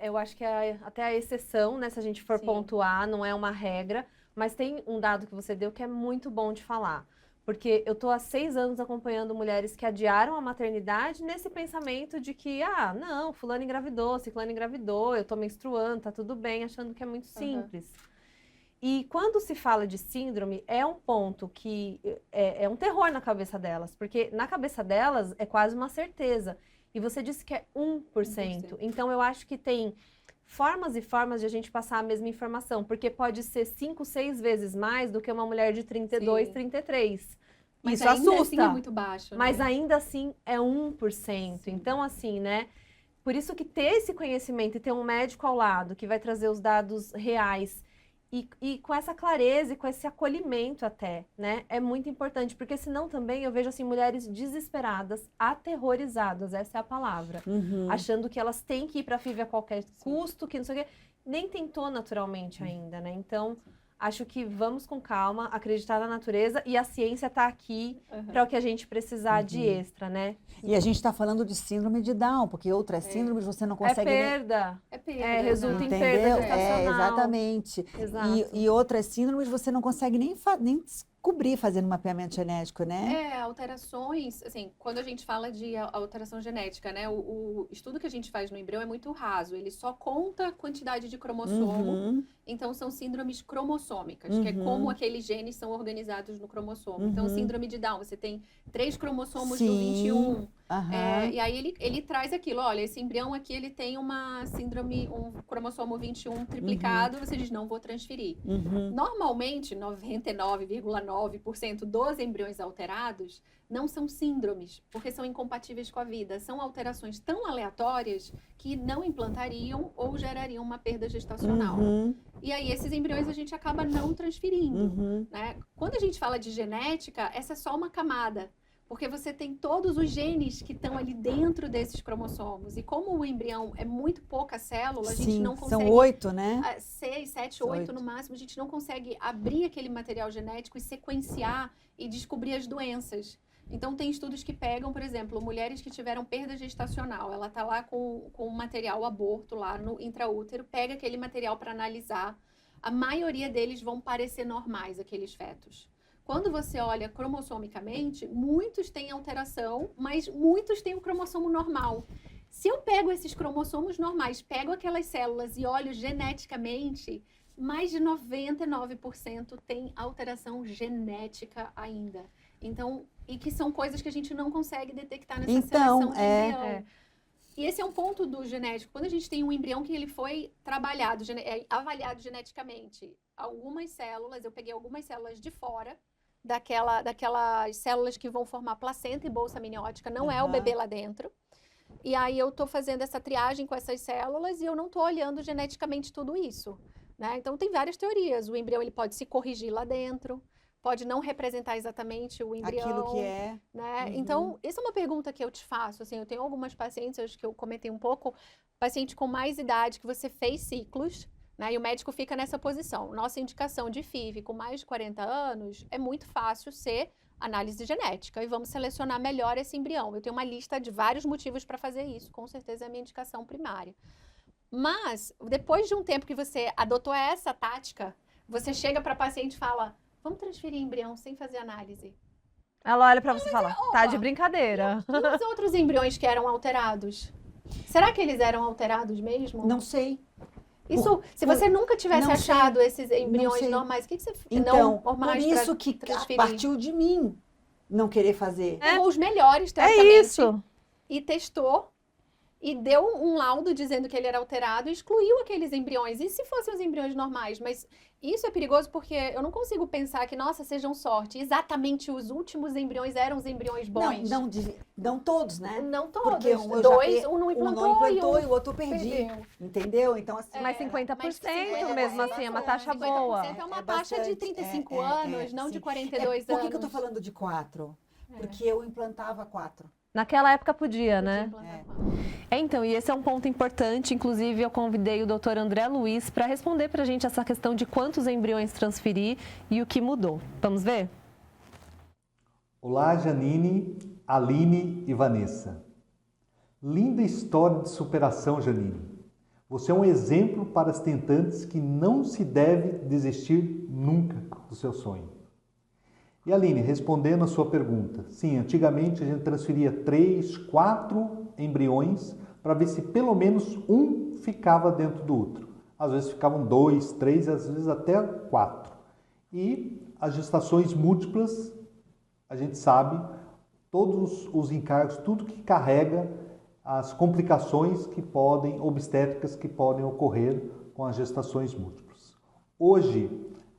eu acho que é até a exceção, né? Se a gente for pontuar, não é uma regra. Mas tem um dado que você deu que é muito bom de falar. Porque eu tô há 6 anos acompanhando mulheres que adiaram a maternidade nesse pensamento de que, não, fulano engravidou, ciclano engravidou, eu tô menstruando, tá tudo bem, achando que é muito simples. E quando se fala de síndrome, é um ponto que é um terror na cabeça delas, porque na cabeça delas é quase uma certeza. E você disse que é 1%. Então, eu acho que tem formas e formas de a gente passar a mesma informação, porque pode ser 5, 6 vezes mais do que uma mulher de 32, 33. Mas Isso ainda assusta. assim é muito baixo, Mas né? ainda assim é 1%. Então, assim, né? Por isso que ter esse conhecimento e ter um médico ao lado que vai trazer os dados reais e com essa clareza e com esse acolhimento até, né? É muito importante, porque senão também eu vejo assim mulheres desesperadas, aterrorizadas, essa é a palavra, achando que elas têm que ir para a FIV a qualquer custo, que não sei o quê, nem tentou naturalmente ainda, né? Então, acho que vamos com calma, acreditar na natureza e a ciência está aqui para o que a gente precisar de extra, né? E a gente está falando de síndrome de Down, porque outras síndromes você não consegue nem... perda. É perda. Resulta em Entendeu? perda gestacional. Exatamente. Exato. E outras síndromes você não consegue nem descobrir fazendo mapeamento genético, né? Alterações, assim, quando a gente fala de alteração genética, né, o estudo que a gente faz no embrião é muito raso, ele só conta a quantidade de cromossomo, então são síndromes cromossômicas, que é como aqueles genes são organizados no cromossomo. Então, síndrome de Down, você tem 3 cromossomos do 21, e aí ele traz aquilo, olha, esse embrião aqui, ele tem uma síndrome, um cromossomo 21 triplicado, você diz, não vou transferir. Normalmente, 99,9% dos embriões alterados não são síndromes, porque são incompatíveis com a vida. São alterações tão aleatórias que não implantariam ou gerariam uma perda gestacional. E aí, esses embriões a gente acaba não transferindo. Né? Quando a gente fala de genética, essa é só uma camada. Porque você tem todos os genes que estão ali dentro desses cromossomos. E como o embrião é muito pouca célula, a gente não consegue... São 8, né? 6, 7, 8 no máximo. A gente não consegue abrir aquele material genético e sequenciar e descobrir as doenças. Então, tem estudos que pegam, por exemplo, mulheres que tiveram perda gestacional. Ela está lá com o material aborto lá no intraútero, pega aquele material para analisar. A maioria deles vão parecer normais, aqueles fetos. Quando você olha cromossomicamente, muitos têm alteração, mas muitos têm o cromossomo normal. Se eu pego esses cromossomos normais, pego aquelas células e olho geneticamente, mais de 99% tem alteração genética ainda. Então, e que são coisas que a gente não consegue detectar nessa seleção de embrião. E esse é um ponto do genético. Quando a gente tem um embrião que ele foi trabalhado, avaliado geneticamente, algumas células, eu peguei algumas células de fora, daquelas células que vão formar placenta e bolsa amniótica, não é o bebê lá dentro. E aí eu tô fazendo essa triagem com essas células e eu não tô olhando geneticamente tudo isso, né? Então tem várias teorias. O embrião ele pode se corrigir lá dentro, pode não representar exatamente o embrião. Aquilo que é. Né? Então, essa é uma pergunta que eu te faço. Assim, eu tenho algumas pacientes, acho que eu comentei um pouco, paciente com mais idade que você fez ciclos, né? E o médico fica nessa posição. Nossa indicação de FIV com mais de 40 anos é muito fácil ser análise genética e vamos selecionar melhor esse embrião. Eu tenho uma lista de vários motivos para fazer isso, com certeza é a minha indicação primária. Mas, depois de um tempo que você adotou essa tática, você chega para a paciente e fala, vamos transferir embrião sem fazer análise. Ela olha para você e fala, tá de brincadeira. E os outros embriões que eram alterados? Será que eles eram alterados mesmo? Não sei. Se você nunca tivesse achado esses embriões normais, o que você então, não normais por isso que partiu de mim não querer fazer. Pegou os melhores, teoricamente. É isso. E testou. E deu um laudo dizendo que ele era alterado e excluiu aqueles embriões. E se fossem os embriões normais? Mas isso é perigoso porque eu não consigo pensar que, nossa, sejam sorte. Exatamente os últimos embriões eram os embriões bons. Não todos, né? Não todos. Porque um não implantou e o outro perdi. Entendeu? Então, assim... Mas 50%, mas 50% mesmo assim, é uma taxa boa. 50% é uma taxa de 35 anos, não de 42 anos. Por que eu tô falando de 4? Porque eu implantava 4. Naquela época podia, né? Então, e esse é um ponto importante. Inclusive, eu convidei o Dr. André Luiz para responder para a gente essa questão de quantos embriões transferir e o que mudou. Vamos ver? Olá, Janine, Aline e Vanessa. Linda história de superação, Janine. Você é um exemplo para as tentantes que não se deve desistir nunca do seu sonho. E Aline, respondendo a sua pergunta, sim, antigamente a gente transferia 3, 4 embriões para ver se pelo menos um ficava dentro do útero. Às vezes ficavam 2, 3, às vezes até 4. E as gestações múltiplas, a gente sabe, todos os encargos, tudo que carrega as complicações obstétricas que podem ocorrer com as gestações múltiplas. Hoje,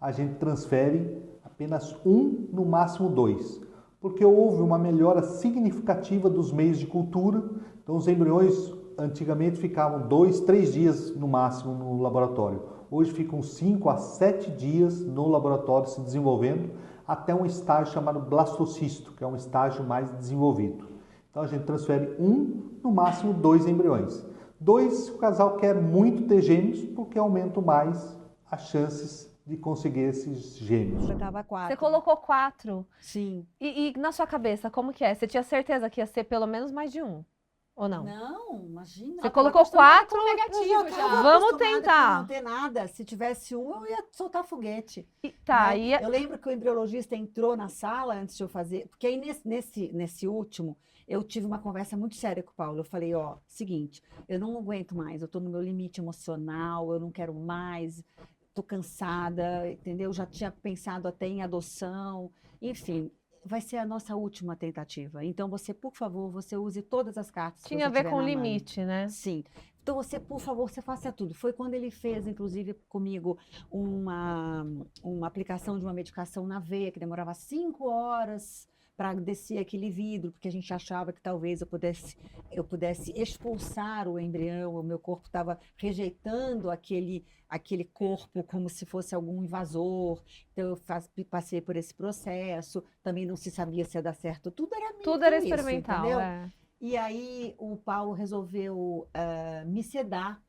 a gente transfere apenas 1, no máximo 2, porque houve uma melhora significativa dos meios de cultura. Então, os embriões antigamente ficavam 2, 3 dias no máximo no laboratório. Hoje ficam 5 a 7 dias no laboratório se desenvolvendo, até um estágio chamado blastocisto, que é um estágio mais desenvolvido. Então, a gente transfere 1, no máximo 2 embriões. 2, se o casal quer muito ter gêmeos, porque aumentam mais as chances de conseguir esses gêmeos. Eu tava 4. Você colocou 4. Sim. E na sua cabeça, como que é? Você tinha certeza que ia ser pelo menos mais de 1? Ou não? Não, imagina. Você colocou 4? negativo já. Vamos tentar. Não ter nada. Se tivesse 1, eu ia soltar foguete. Tá, Né? e Eu lembro que o embriologista entrou na sala antes de eu fazer, porque aí nesse último, eu tive uma conversa muito séria com o Paulo. Eu falei, ó, seguinte, eu não aguento mais, eu tô no meu limite emocional, eu não quero mais, tô cansada, entendeu? Já tinha pensado até em adoção, enfim, vai ser a nossa última tentativa. Então você, por favor, você use todas as cartas que tinha a você ver tiver com o na mão. limite, né? Sim. Então você, por favor, você faça tudo. Foi quando ele fez, inclusive, comigo uma aplicação de uma medicação na veia, que demorava 5 horas para descer aquele vidro, porque a gente achava que talvez eu pudesse expulsar o embrião, o meu corpo estava rejeitando aquele corpo como se fosse algum invasor. Então eu passei por esse processo, também não se sabia se ia dar certo, tudo era meio Tudo era que isso, experimental, entendeu? é. E aí o Paulo resolveu me sedar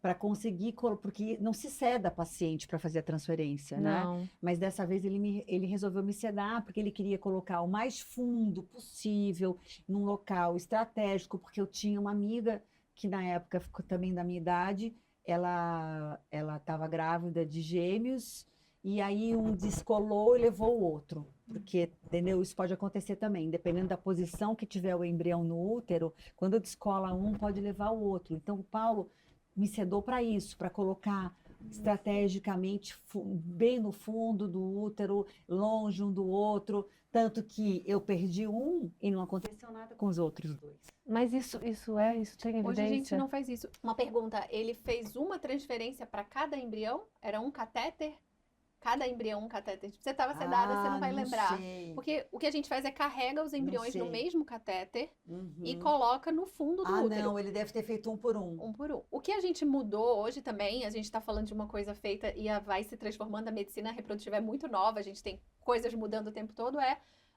para conseguir, porque não se seda paciente para fazer a transferência, né? Não. Mas dessa vez ele resolveu me sedar porque ele queria colocar o mais fundo possível num local estratégico, porque eu tinha uma amiga que na época ficou também da minha idade, ela estava grávida de gêmeos e aí um descolou e levou o outro. Porque, entendeu? Isso pode acontecer também, dependendo da posição que tiver o embrião no útero, quando descola um, pode levar o outro. Então, o Paulo me sedou para isso, para colocar estrategicamente bem no fundo do útero, longe um do outro, tanto que eu perdi um e não aconteceu nada com os outros 2. Mas isso tem evidência? Hoje a gente não faz isso. Uma pergunta, ele fez uma transferência para cada embrião? Era um catéter? Cada embrião um catéter. Você estava sedada, você não vai lembrar. Sei. Porque o que a gente faz é carrega os embriões no sei. mesmo catéter e Uhum. coloca no fundo do útero. Não, ele deve ter feito um por um. Um por um. O que a gente mudou hoje também, a gente está falando de uma coisa feita e vai se transformando, a medicina reprodutiva é muito nova, a gente tem coisas mudando o tempo todo,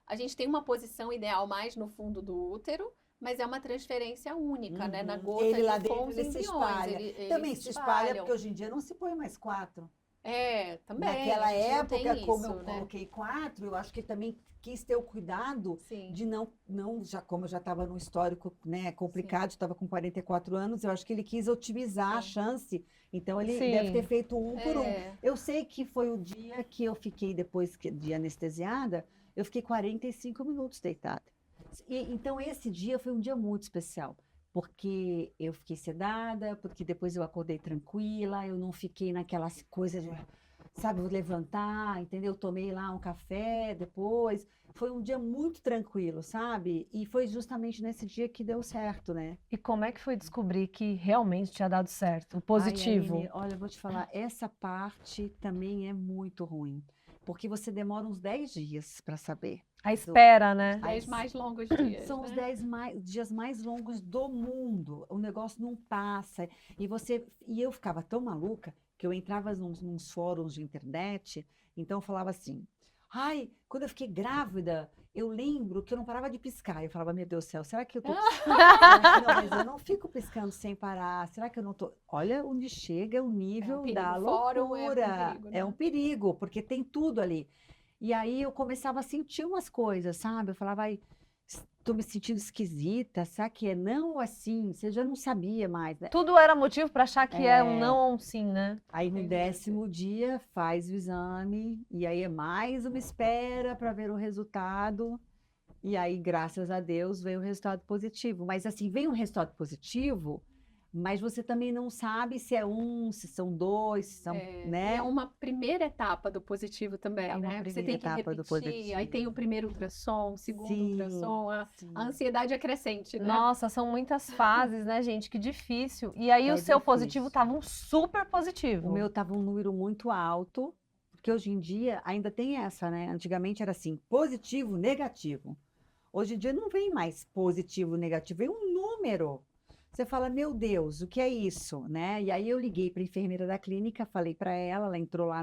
a gente tem uma posição ideal mais no fundo do útero, mas é uma transferência única, né? Na gota Ele lá com dentro, os ele se embriões. espalha. Eles Também se espalha, espalham. porque hoje em dia não se põe mais 4. É, também. Naquela a gente não tem época, como isso, eu né? coloquei 4, eu acho que também quis ter o cuidado Sim. de não já como eu já estava no histórico, né, complicado, estava com 44 anos, eu acho que ele quis otimizar a Sim. chance. Então ele Sim. deve ter feito um por um. É. Eu sei que foi o dia que eu fiquei depois de anestesiada, eu fiquei 45 minutos deitada. Então esse dia foi um dia muito especial. Porque eu fiquei sedada, porque depois eu acordei tranquila, eu não fiquei naquela coisa de, sabe, vou levantar, entendeu? Tomei lá um café depois. Foi um dia muito tranquilo, sabe? E foi justamente nesse dia que deu certo, né? E como é que foi descobrir que realmente tinha dado certo, o positivo? Ai, Aline, olha, eu vou te falar, essa parte também é muito ruim. Porque você demora uns 10 dias para saber. A espera, né? 10 mais longos dias. São os né? 10 dias mais longos do mundo. O negócio não passa. E eu ficava tão maluca que eu entrava nos fóruns de internet, então eu falava assim: ai, quando eu fiquei grávida, eu lembro que eu não parava de piscar. Eu falava, meu Deus do céu, será que eu tô piscando? Não, mas eu não fico piscando sem parar. Será que eu não tô? Olha onde chega o nível perigo. da Fórum loucura. é um perigo, né? É um perigo, porque tem tudo ali. E aí eu começava a sentir umas coisas, sabe? Eu falava, ai, estou me sentindo esquisita, será que é não ou assim? Você já não sabia mais, né? Tudo era motivo para achar que é um não ou um sim, né? Aí no Entendi. 10º dia faz o exame, e aí é mais uma espera para ver o resultado. E aí, graças a Deus, veio o resultado positivo. Mas assim, veio um resultado positivo, Mas você também não sabe se é um, se são dois, se são, E né? é uma primeira etapa do positivo também, É uma né? Você primeira tem que etapa do repetir, aí tem o primeiro ultrassom, o segundo Sim, ultrassom, a sim. ansiedade é crescente, né? Nossa, são muitas fases, né, gente? Que difícil. E aí o É seu positivo difícil. tava um super O positivo. meu estava um número muito alto, porque hoje em dia ainda tem essa, né? Antigamente era assim, positivo, negativo. Hoje em dia não vem mais positivo, negativo, vem um número. Você fala, meu Deus, o que é isso, né? E aí eu liguei para a enfermeira da clínica, falei para ela entrou lá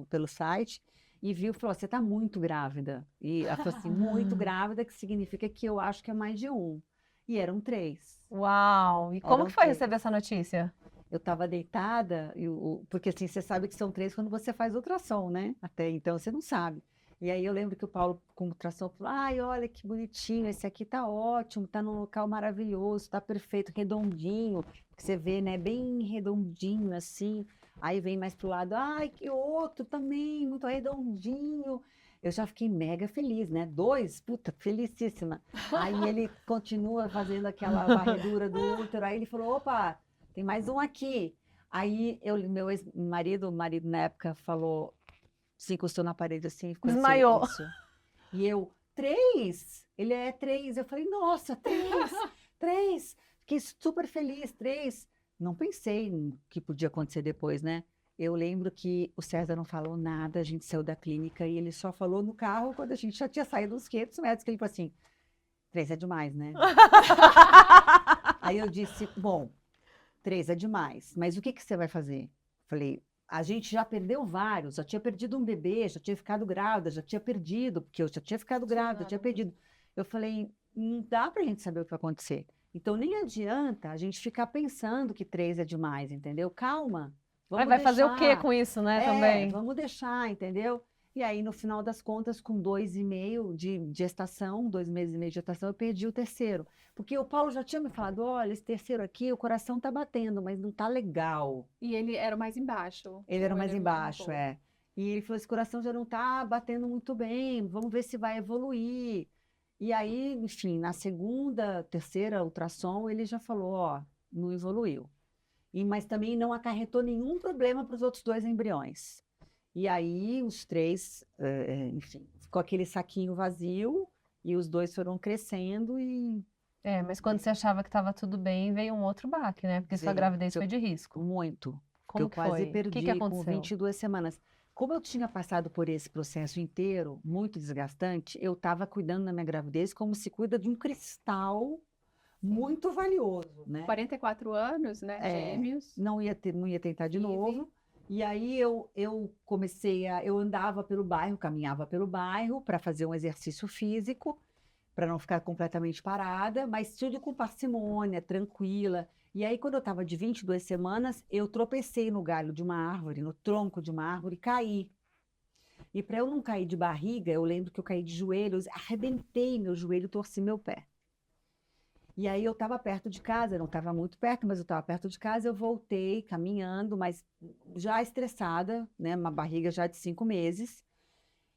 pelo site e viu, falou, você está muito grávida. E ela falou assim, muito grávida, que significa que eu acho que é mais de um. E eram 3. Uau! E como Eram que foi 3. receber essa notícia? Eu estava deitada, porque assim, você sabe que são 3 quando você faz ultrassom, né? Até então você não sabe. E aí eu lembro que o Paulo, com ultrassom, falou: ai, olha que bonitinho, esse aqui tá ótimo, tá num local maravilhoso, tá perfeito, redondinho, que você vê, né? Bem redondinho assim. Aí vem mais pro lado, ai, que outro também, muito redondinho. Eu já fiquei mega feliz, né? 2, puta, felicíssima. Aí ele continua fazendo aquela varredura do útero, aí ele falou: opa, tem mais um aqui. Aí meu ex-marido, o marido na época falou, se encostou na parede assim, ficou assim, Desmaiou. isso. E eu, 3? Ele é 3. Eu falei, nossa, 3, 3. Fiquei super feliz, 3. Não pensei no que podia acontecer depois, né? Eu lembro que o César não falou nada, a gente saiu da clínica e ele só falou no carro quando a gente já tinha saído uns 500 metros, que ele falou assim, 3 é demais, né? Aí eu disse, bom, 3 é demais, mas o que que você vai fazer? Falei, a gente já perdeu vários, já tinha perdido um bebê, já tinha ficado grávida, já tinha perdido, porque eu já tinha ficado grávida, já tinha perdido. Eu falei, não dá pra gente saber o que vai acontecer. Então nem adianta a gente ficar pensando que 3 é demais, entendeu? Calma, Aí vamos vai fazer o quê deixar. com isso, né, também? Vamos deixar, entendeu? E aí, no final das contas, com 2,5 de gestação, 2 meses e meio de gestação, eu perdi o terceiro. Porque o Paulo já tinha me falado, olha, esse terceiro aqui, o coração tá batendo, mas não tá legal. E ele era o mais embaixo. Ele era ou mais ele embaixo, um pouco? é. E ele falou, esse coração já não tá batendo muito bem, vamos ver se vai evoluir. E aí, enfim, na segunda, terceira ultrassom, ele já falou, ó, não evoluiu. Mas também não acarretou nenhum problema para os outros 2 embriões. E aí, os 3, enfim, ficou aquele saquinho vazio e os 2 foram crescendo e É, mas quando você achava que estava tudo bem, veio um outro baque, né? Porque sua veio gravidez foi de risco. muito, porque eu Como que quase foi? O que perdi com aconteceu? 22 semanas. Como eu tinha passado por esse processo inteiro, muito desgastante, eu estava cuidando da minha gravidez como se cuida de um cristal muito valioso, né? 44 anos, né? Gêmeos. Não ia tentar de Vive. novo. E aí eu comecei eu andava pelo bairro, caminhava pelo bairro para fazer um exercício físico, para não ficar completamente parada, mas tudo com parcimônia, tranquila. E aí, quando eu estava de 22 semanas, eu tropecei no galho de uma árvore, no tronco de uma árvore, e caí. E para eu não cair de barriga, eu lembro que eu caí de joelhos, arrebentei meu joelho, torci meu pé. E aí eu estava perto de casa, não estava muito perto, mas eu estava perto de casa, eu voltei caminhando, mas já estressada, né? Uma barriga já de 5 meses.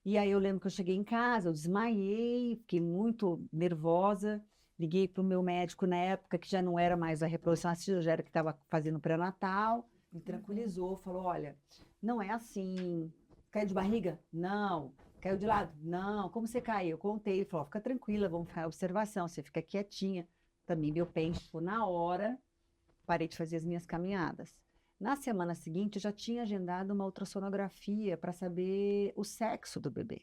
E aí eu lembro que eu cheguei em casa, eu desmaiei, fiquei muito nervosa. Liguei para o meu médico na época, que já não era mais a reprodução assistida, já era que estava fazendo pré-natal. Me tranquilizou, falou: olha, não é assim. Caiu de barriga? Não. Caiu de lado? Não. Como você caiu? Eu contei. Ele falou: fica tranquila, vamos ficar em observação, você fica quietinha. Também meu pé inchou na hora, parei de fazer as minhas caminhadas. Na semana seguinte, eu já tinha agendado uma ultrassonografia para saber o sexo do bebê.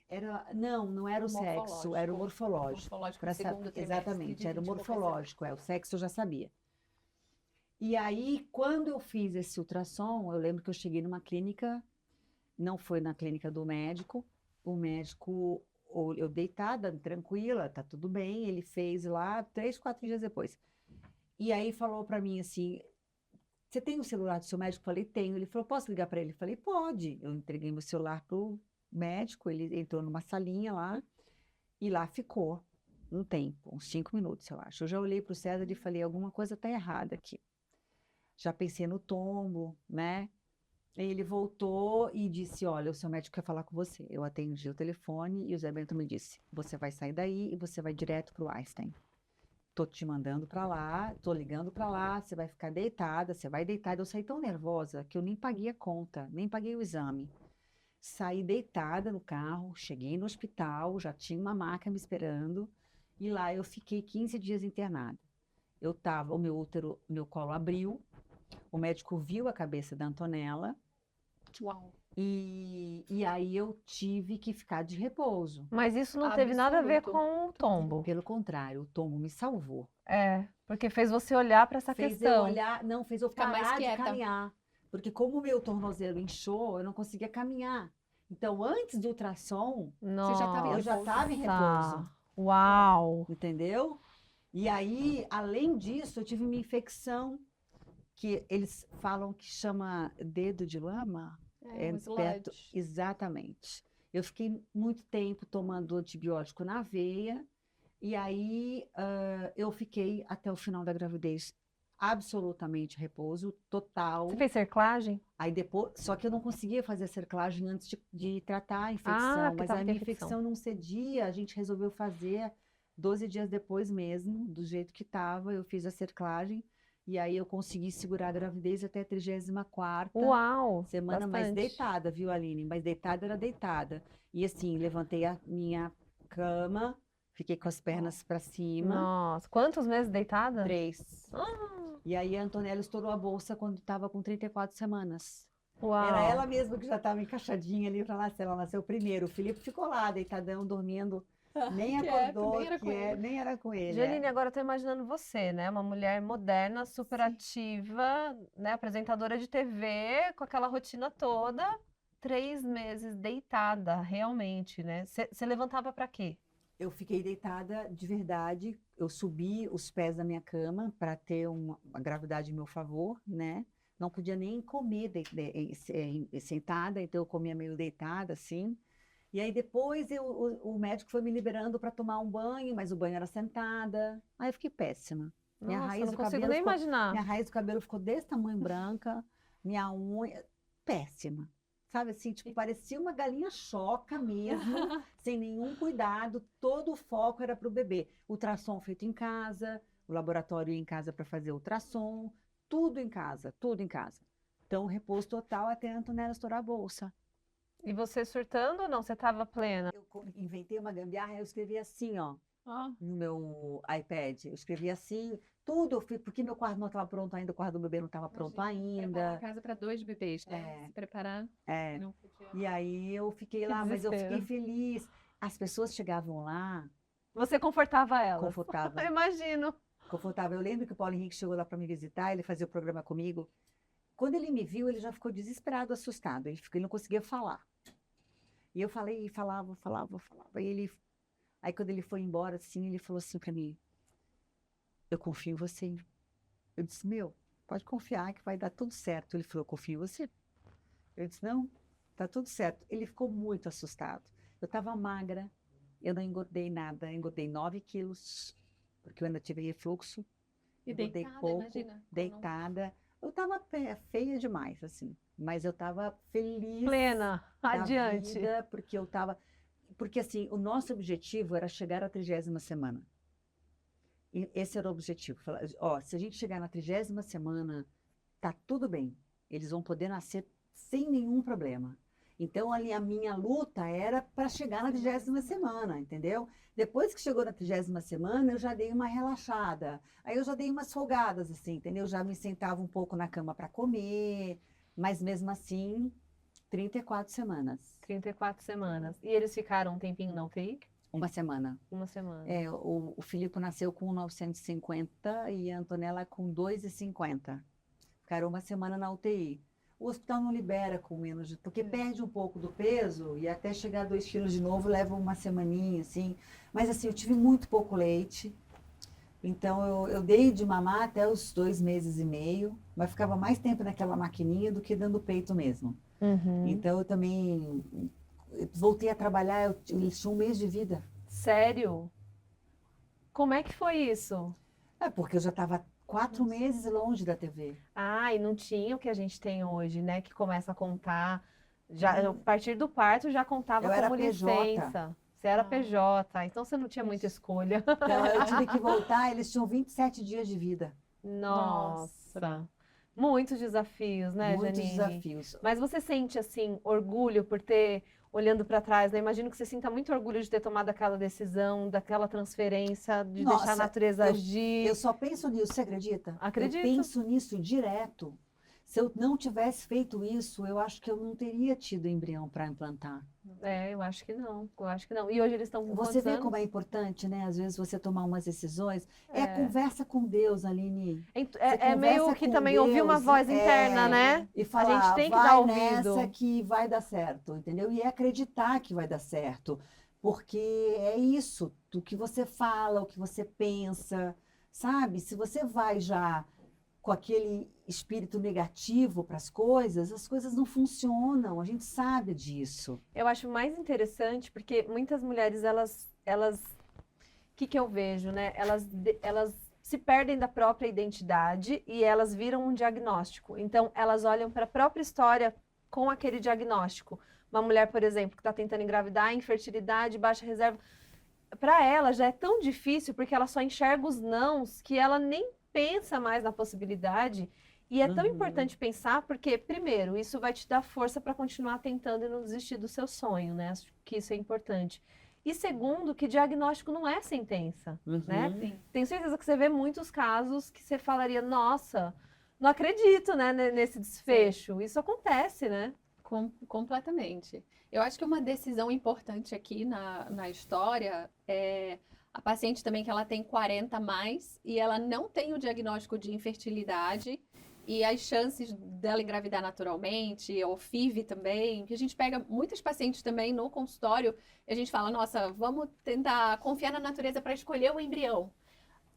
Não era o sexo, era o morfológico. Morfológico Pra do segundo trimestre. Exatamente, de era o 20 e poucas semanas. morfológico, o sexo eu já sabia. E aí, quando eu fiz esse ultrassom, eu lembro que eu cheguei numa clínica, não foi na clínica do médico, o médico, eu deitada, tranquila, tá tudo bem, ele fez lá 3, 4 dias depois. E aí falou para mim assim, você tem o celular do seu médico? Eu falei, tenho. Ele falou, posso ligar para ele? Eu falei, pode. Eu entreguei meu celular pro médico, ele entrou numa salinha lá e lá ficou um tempo, uns 5 minutos, eu acho. Eu já olhei para o César e falei, alguma coisa está errada aqui. Já pensei no tombo, né? Ele voltou e disse, olha, o seu médico quer falar com você. Eu atendi o telefone e o Zé Bento me disse, você vai sair daí e você vai direto para o Einstein. tô te mandando para lá, tô ligando para lá, você vai ficar deitada, você vai deitada. Eu saí tão nervosa que eu nem paguei a conta, nem paguei o exame. Saí deitada no carro, cheguei no hospital, já tinha uma maca me esperando, e lá eu fiquei 15 dias internada. O meu útero, meu colo abriu, o médico viu a cabeça da Antonella, Uau. e aí eu tive que ficar de repouso. Mas isso não teve nada a ver Absoluto. com o tombo. Pelo contrário, o tombo me salvou. É, porque fez você olhar para essa Fez eu questão. olhar, não, fez eu Ficar mais parar de quieta. caminhar. Porque como o meu tornozelo inchou, eu não conseguia caminhar. Então, antes do ultrassom, Você já estava em eu já repouso. estava em repouso. Nossa. Uau! Entendeu? E aí, além disso, eu tive uma infecção que eles falam que chama dedo de lama. É, um perto, sludge. exatamente. Eu fiquei muito tempo tomando antibiótico na veia, e aí eu fiquei até o final da gravidez absolutamente repouso, total. Você fez cerclagem? Aí depois, só que eu não conseguia fazer a cerclagem antes de tratar a infecção, Ah, porque mas tava a com minha infecção. infecção não cedia, a gente resolveu fazer 12 dias depois mesmo, do jeito que estava, eu fiz a cerclagem, e aí eu consegui segurar a gravidez até a 34ª Uau! semana, mas Bastante. deitada, viu, Aline? Mas deitada era deitada. E assim, levantei a minha cama, fiquei com as pernas para cima, Nossa, quantos meses deitada? 3. E aí a Antonella estourou a bolsa quando estava com 34 semanas. Uau! Era ela mesma que já estava encaixadinha ali para nascer. Ela nasceu primeiro. O Felipe ficou lá, deitadão, dormindo. Nem Quieto, acordou, nem era com ele. nem era com ele. Janine, agora eu tô imaginando você, né? Uma mulher moderna, super Sim. ativa, né? Apresentadora de TV, com aquela rotina toda. 3 meses deitada, realmente, né? Você levantava pra quê? Eu fiquei deitada de verdade. Eu subi os pés da minha cama para ter uma gravidade em meu favor, né? Não podia nem comer sentada, então eu comia meio deitada, assim. E aí depois o médico foi me liberando para tomar um banho, mas o banho era sentada. Aí eu fiquei péssima. Nossa, eu não do consigo cabelo nem ficou, imaginar. minha raiz do cabelo ficou desse tamanho branca, minha unha, péssima. Sabe assim, tipo, parecia uma galinha choca mesmo, sem nenhum cuidado, todo o foco era para o bebê. Ultrassom feito em casa, o laboratório ia em casa para fazer ultrassom, tudo em casa, tudo em casa. Então, repouso total até a Antonella estourar a bolsa. E você surtando ou não? Você tava plena? Eu inventei uma gambiarra, eu escrevi assim, ó, Ó, no meu iPad. Eu escrevi assim, tudo, porque meu quarto não estava pronto ainda, o quarto do bebê não estava pronto imagina, preparar a ainda. casa para 2 bebês, né? É. Se preparar, É. não podia. E aí eu fiquei Que lá, mas eu fiquei desespero. feliz. As pessoas chegavam lá, Você confortava elas? confortável, Imagino. confortável. Eu lembro que o Paulo Henrique chegou lá para me visitar, ele fazia o programa comigo. Quando ele me viu, ele já ficou desesperado, assustado. Ele não conseguia falar. E eu falei, falava. Aí quando ele foi embora, assim, ele falou assim para mim, eu confio em você. Eu disse, pode confiar que vai dar tudo certo. Ele falou, eu confio em você. Eu disse, não, tá tudo certo. Ele ficou muito assustado. Eu estava magra, eu não engordei nada, engordei 9 quilos, porque eu ainda tive refluxo. E Engordei deitada, pouco, imagina. deitada. Eu estava feia demais, assim, mas eu estava feliz Plena. da Adiante. vida, porque eu estava... Porque, assim, o nosso objetivo era chegar à 30ª semana. E esse era o objetivo. Falar, ó, se a gente chegar na 30ª semana, tá tudo bem. Eles vão poder nascer sem nenhum problema. Então, ali, a minha luta era para chegar na 30ª semana, entendeu? Depois que chegou na 30ª semana, eu já dei uma relaxada. Aí eu já dei umas folgadas, assim, entendeu? Já me sentava um pouco na cama para comer, mas mesmo assim, 34 semanas. 34 semanas. E eles ficaram um tempinho na UTI? Uma semana. Uma semana. É, o Filipe nasceu com 950 e a Antonella com 250. Ficaram uma semana na UTI. O hospital não libera com menos de... Porque perde um pouco do peso e até chegar a 2 quilos de novo leva uma semaninha, assim. Mas, assim, eu tive muito pouco leite. Então, eu dei de mamar até os 2 meses e meio. Mas ficava mais tempo naquela maquininha do que dando peito mesmo. Uhum. Então, eu também voltei a trabalhar. Eles tinham 1 mês de vida. Sério? Como é que foi isso? É, porque eu já estava 4 meses longe da TV. Ah, e não tinha o que a gente tem hoje, né? Que começa a contar. Já, a partir do parto já contava Eu era como PJ. licença. Você era PJ, então você não tinha muita escolha. Então, eu tive que voltar, eles tinham 27 dias de vida. Nossa. Muitos desafios, né, Muitos Janine? desafios. Mas você sente, assim, orgulho por ter, olhando para trás, né? Imagino que você sinta muito orgulho de ter tomado aquela decisão, daquela transferência, de deixar a Nossa, natureza agir. Eu só penso nisso, você acredita? Acredito. Eu penso nisso direto. Se eu não tivesse feito isso, eu acho que eu não teria tido embrião para implantar. Eu acho que não, eu acho que não. E hoje eles estão com Você quantos vê anos? como é importante, né? Às vezes você tomar umas decisões. É É. conversa com Deus, Aline. É meio conversa que com também ouvir uma Deus, voz interna, né? E A falar, gente tem que vai dar ouvido. nessa que vai dar certo, entendeu? E acreditar que vai dar certo. Porque é isso, do que você fala, o que você pensa, sabe? Se você vai já com aquele espírito negativo para as coisas não funcionam, a gente sabe disso. Eu acho mais interessante porque muitas mulheres, o que eu vejo, né? Elas se perdem da própria identidade e elas viram um diagnóstico. Então, elas olham para a própria história com aquele diagnóstico. Uma mulher, por exemplo, que está tentando engravidar, infertilidade, baixa reserva, para ela já é tão difícil porque ela só enxerga os nãos que ela nem pensa mais na possibilidade. E é tão importante pensar porque, primeiro, isso vai te dar força para continuar tentando e não desistir do seu sonho, né? Acho que isso é importante. E segundo, que diagnóstico não é sentença, né? Sim. Tenho certeza que você vê muitos casos que você falaria, nossa, não acredito, né, nesse desfecho. Isso acontece, né? Completamente. Eu acho que uma decisão importante aqui na história é a paciente também que ela tem 40 a mais e ela não tem o diagnóstico de infertilidade e as chances dela engravidar naturalmente, ou FIV também, que a gente pega muitas pacientes também no consultório e a gente fala, nossa, vamos tentar confiar na natureza para escolher o embrião.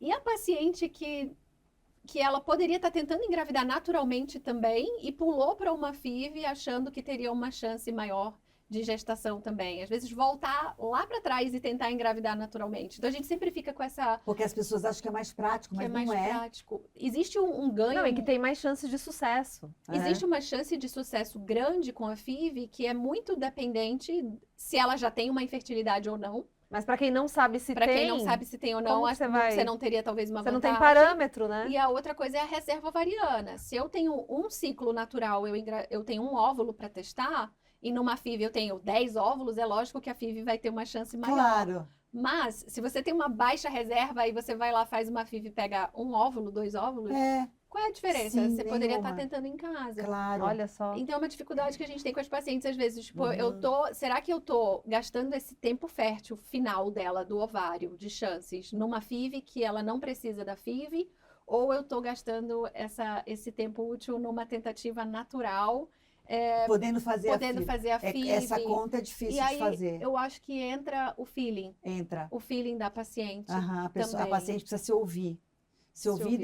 E a paciente que ela poderia estar tentando engravidar naturalmente também e pulou para uma FIV achando que teria uma chance maior de gestação também. Às vezes voltar lá para trás e tentar engravidar naturalmente. Então a gente sempre fica com essa Porque as pessoas acham que é mais prático, que mas é mais não é. prático. Existe um ganho. Não, e que tem mais chances de sucesso. Existe uma chance de sucesso grande com a FIV que é muito dependente se ela já tem uma infertilidade ou não. Mas para quem não sabe se Para tem, quem não sabe se tem ou não, como que acho você que vai- você não teria talvez uma você não tem vantagem. parâmetro, né? E a outra coisa é a reserva ovariana. Se eu tenho um ciclo natural, eu tenho um óvulo para testar, e numa FIV eu tenho 10 óvulos, é lógico que a FIV vai ter uma chance maior. Claro. Mas, se você tem uma baixa reserva e você vai lá, faz uma FIV e pega um óvulo, 2 óvulos, É, qual é a diferença? Sim, Você poderia estar nenhuma. tentando em casa. claro. Olha só. Então, é uma dificuldade que a gente tem com as pacientes, às vezes, tipo, Uhum. será que eu tô gastando esse tempo fértil final dela, do ovário, de chances, numa FIV que ela não precisa da FIV, ou eu tô gastando esse tempo útil numa tentativa natural, Podendo fazer podendo FIV. fazer a FIV. Essa conta é E difícil aí, de fazer. eu acho que entra Entra. o feeling da paciente. Aham, a também. paciente precisa se ouvir. Se ouvir ouvir.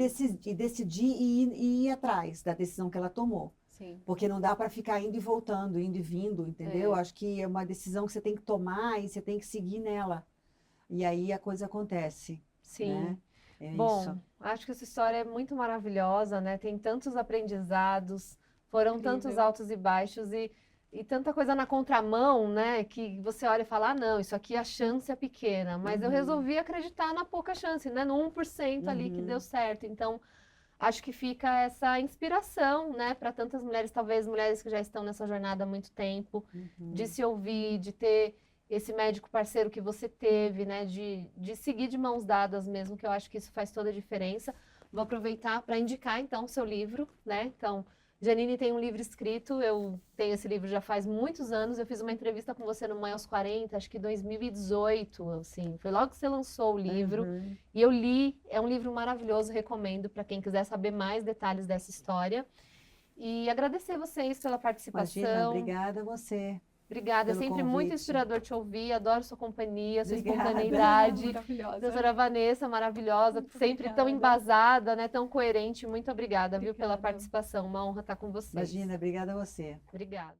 e decidir e ir atrás da decisão que ela tomou. Sim. Porque não dá para ficar indo e voltando, indo e vindo, entendeu? Acho que é uma decisão que você tem que tomar e você tem que seguir nela. E aí a coisa acontece, Sim. né? É Bom, isso. acho que essa história é muito maravilhosa, né? Tem tantos aprendizados, foram Incrível. tantos altos e baixos e tanta coisa na contramão, né? Que você olha e fala, ah, não, isso aqui a chance é pequena. Mas eu Uhum. resolvi acreditar na pouca chance, né? No 1% ali que Uhum. deu certo. Então, acho que fica essa inspiração, né? Para tantas mulheres, talvez mulheres que já estão nessa jornada há muito tempo, de se ouvir, de ter esse médico parceiro que você teve, né? De seguir de mãos dadas mesmo, que eu acho que isso faz toda a diferença. Vou aproveitar para indicar, então, o seu livro, né? Então, Janine tem um livro escrito, eu tenho esse livro já faz muitos anos, eu fiz uma entrevista com você no Mãe aos 40, acho que 2018, assim, foi logo que você lançou o livro, Uhum. e eu li, é um livro maravilhoso, recomendo para quem quiser saber mais detalhes dessa história. E agradecer vocês pela participação. Imagina, obrigada a você. Obrigada, é pelo sempre muito convite. inspirador te ouvir, adoro sua companhia, sua Obrigada. espontaneidade. Maravilhosa. Doutora Vanessa, maravilhosa, Muito sempre tão obrigada. embasada, né, tão coerente. Muito obrigada, viu, pela Obrigada. participação. Uma honra estar com você. Imagina, obrigada a você. Obrigada.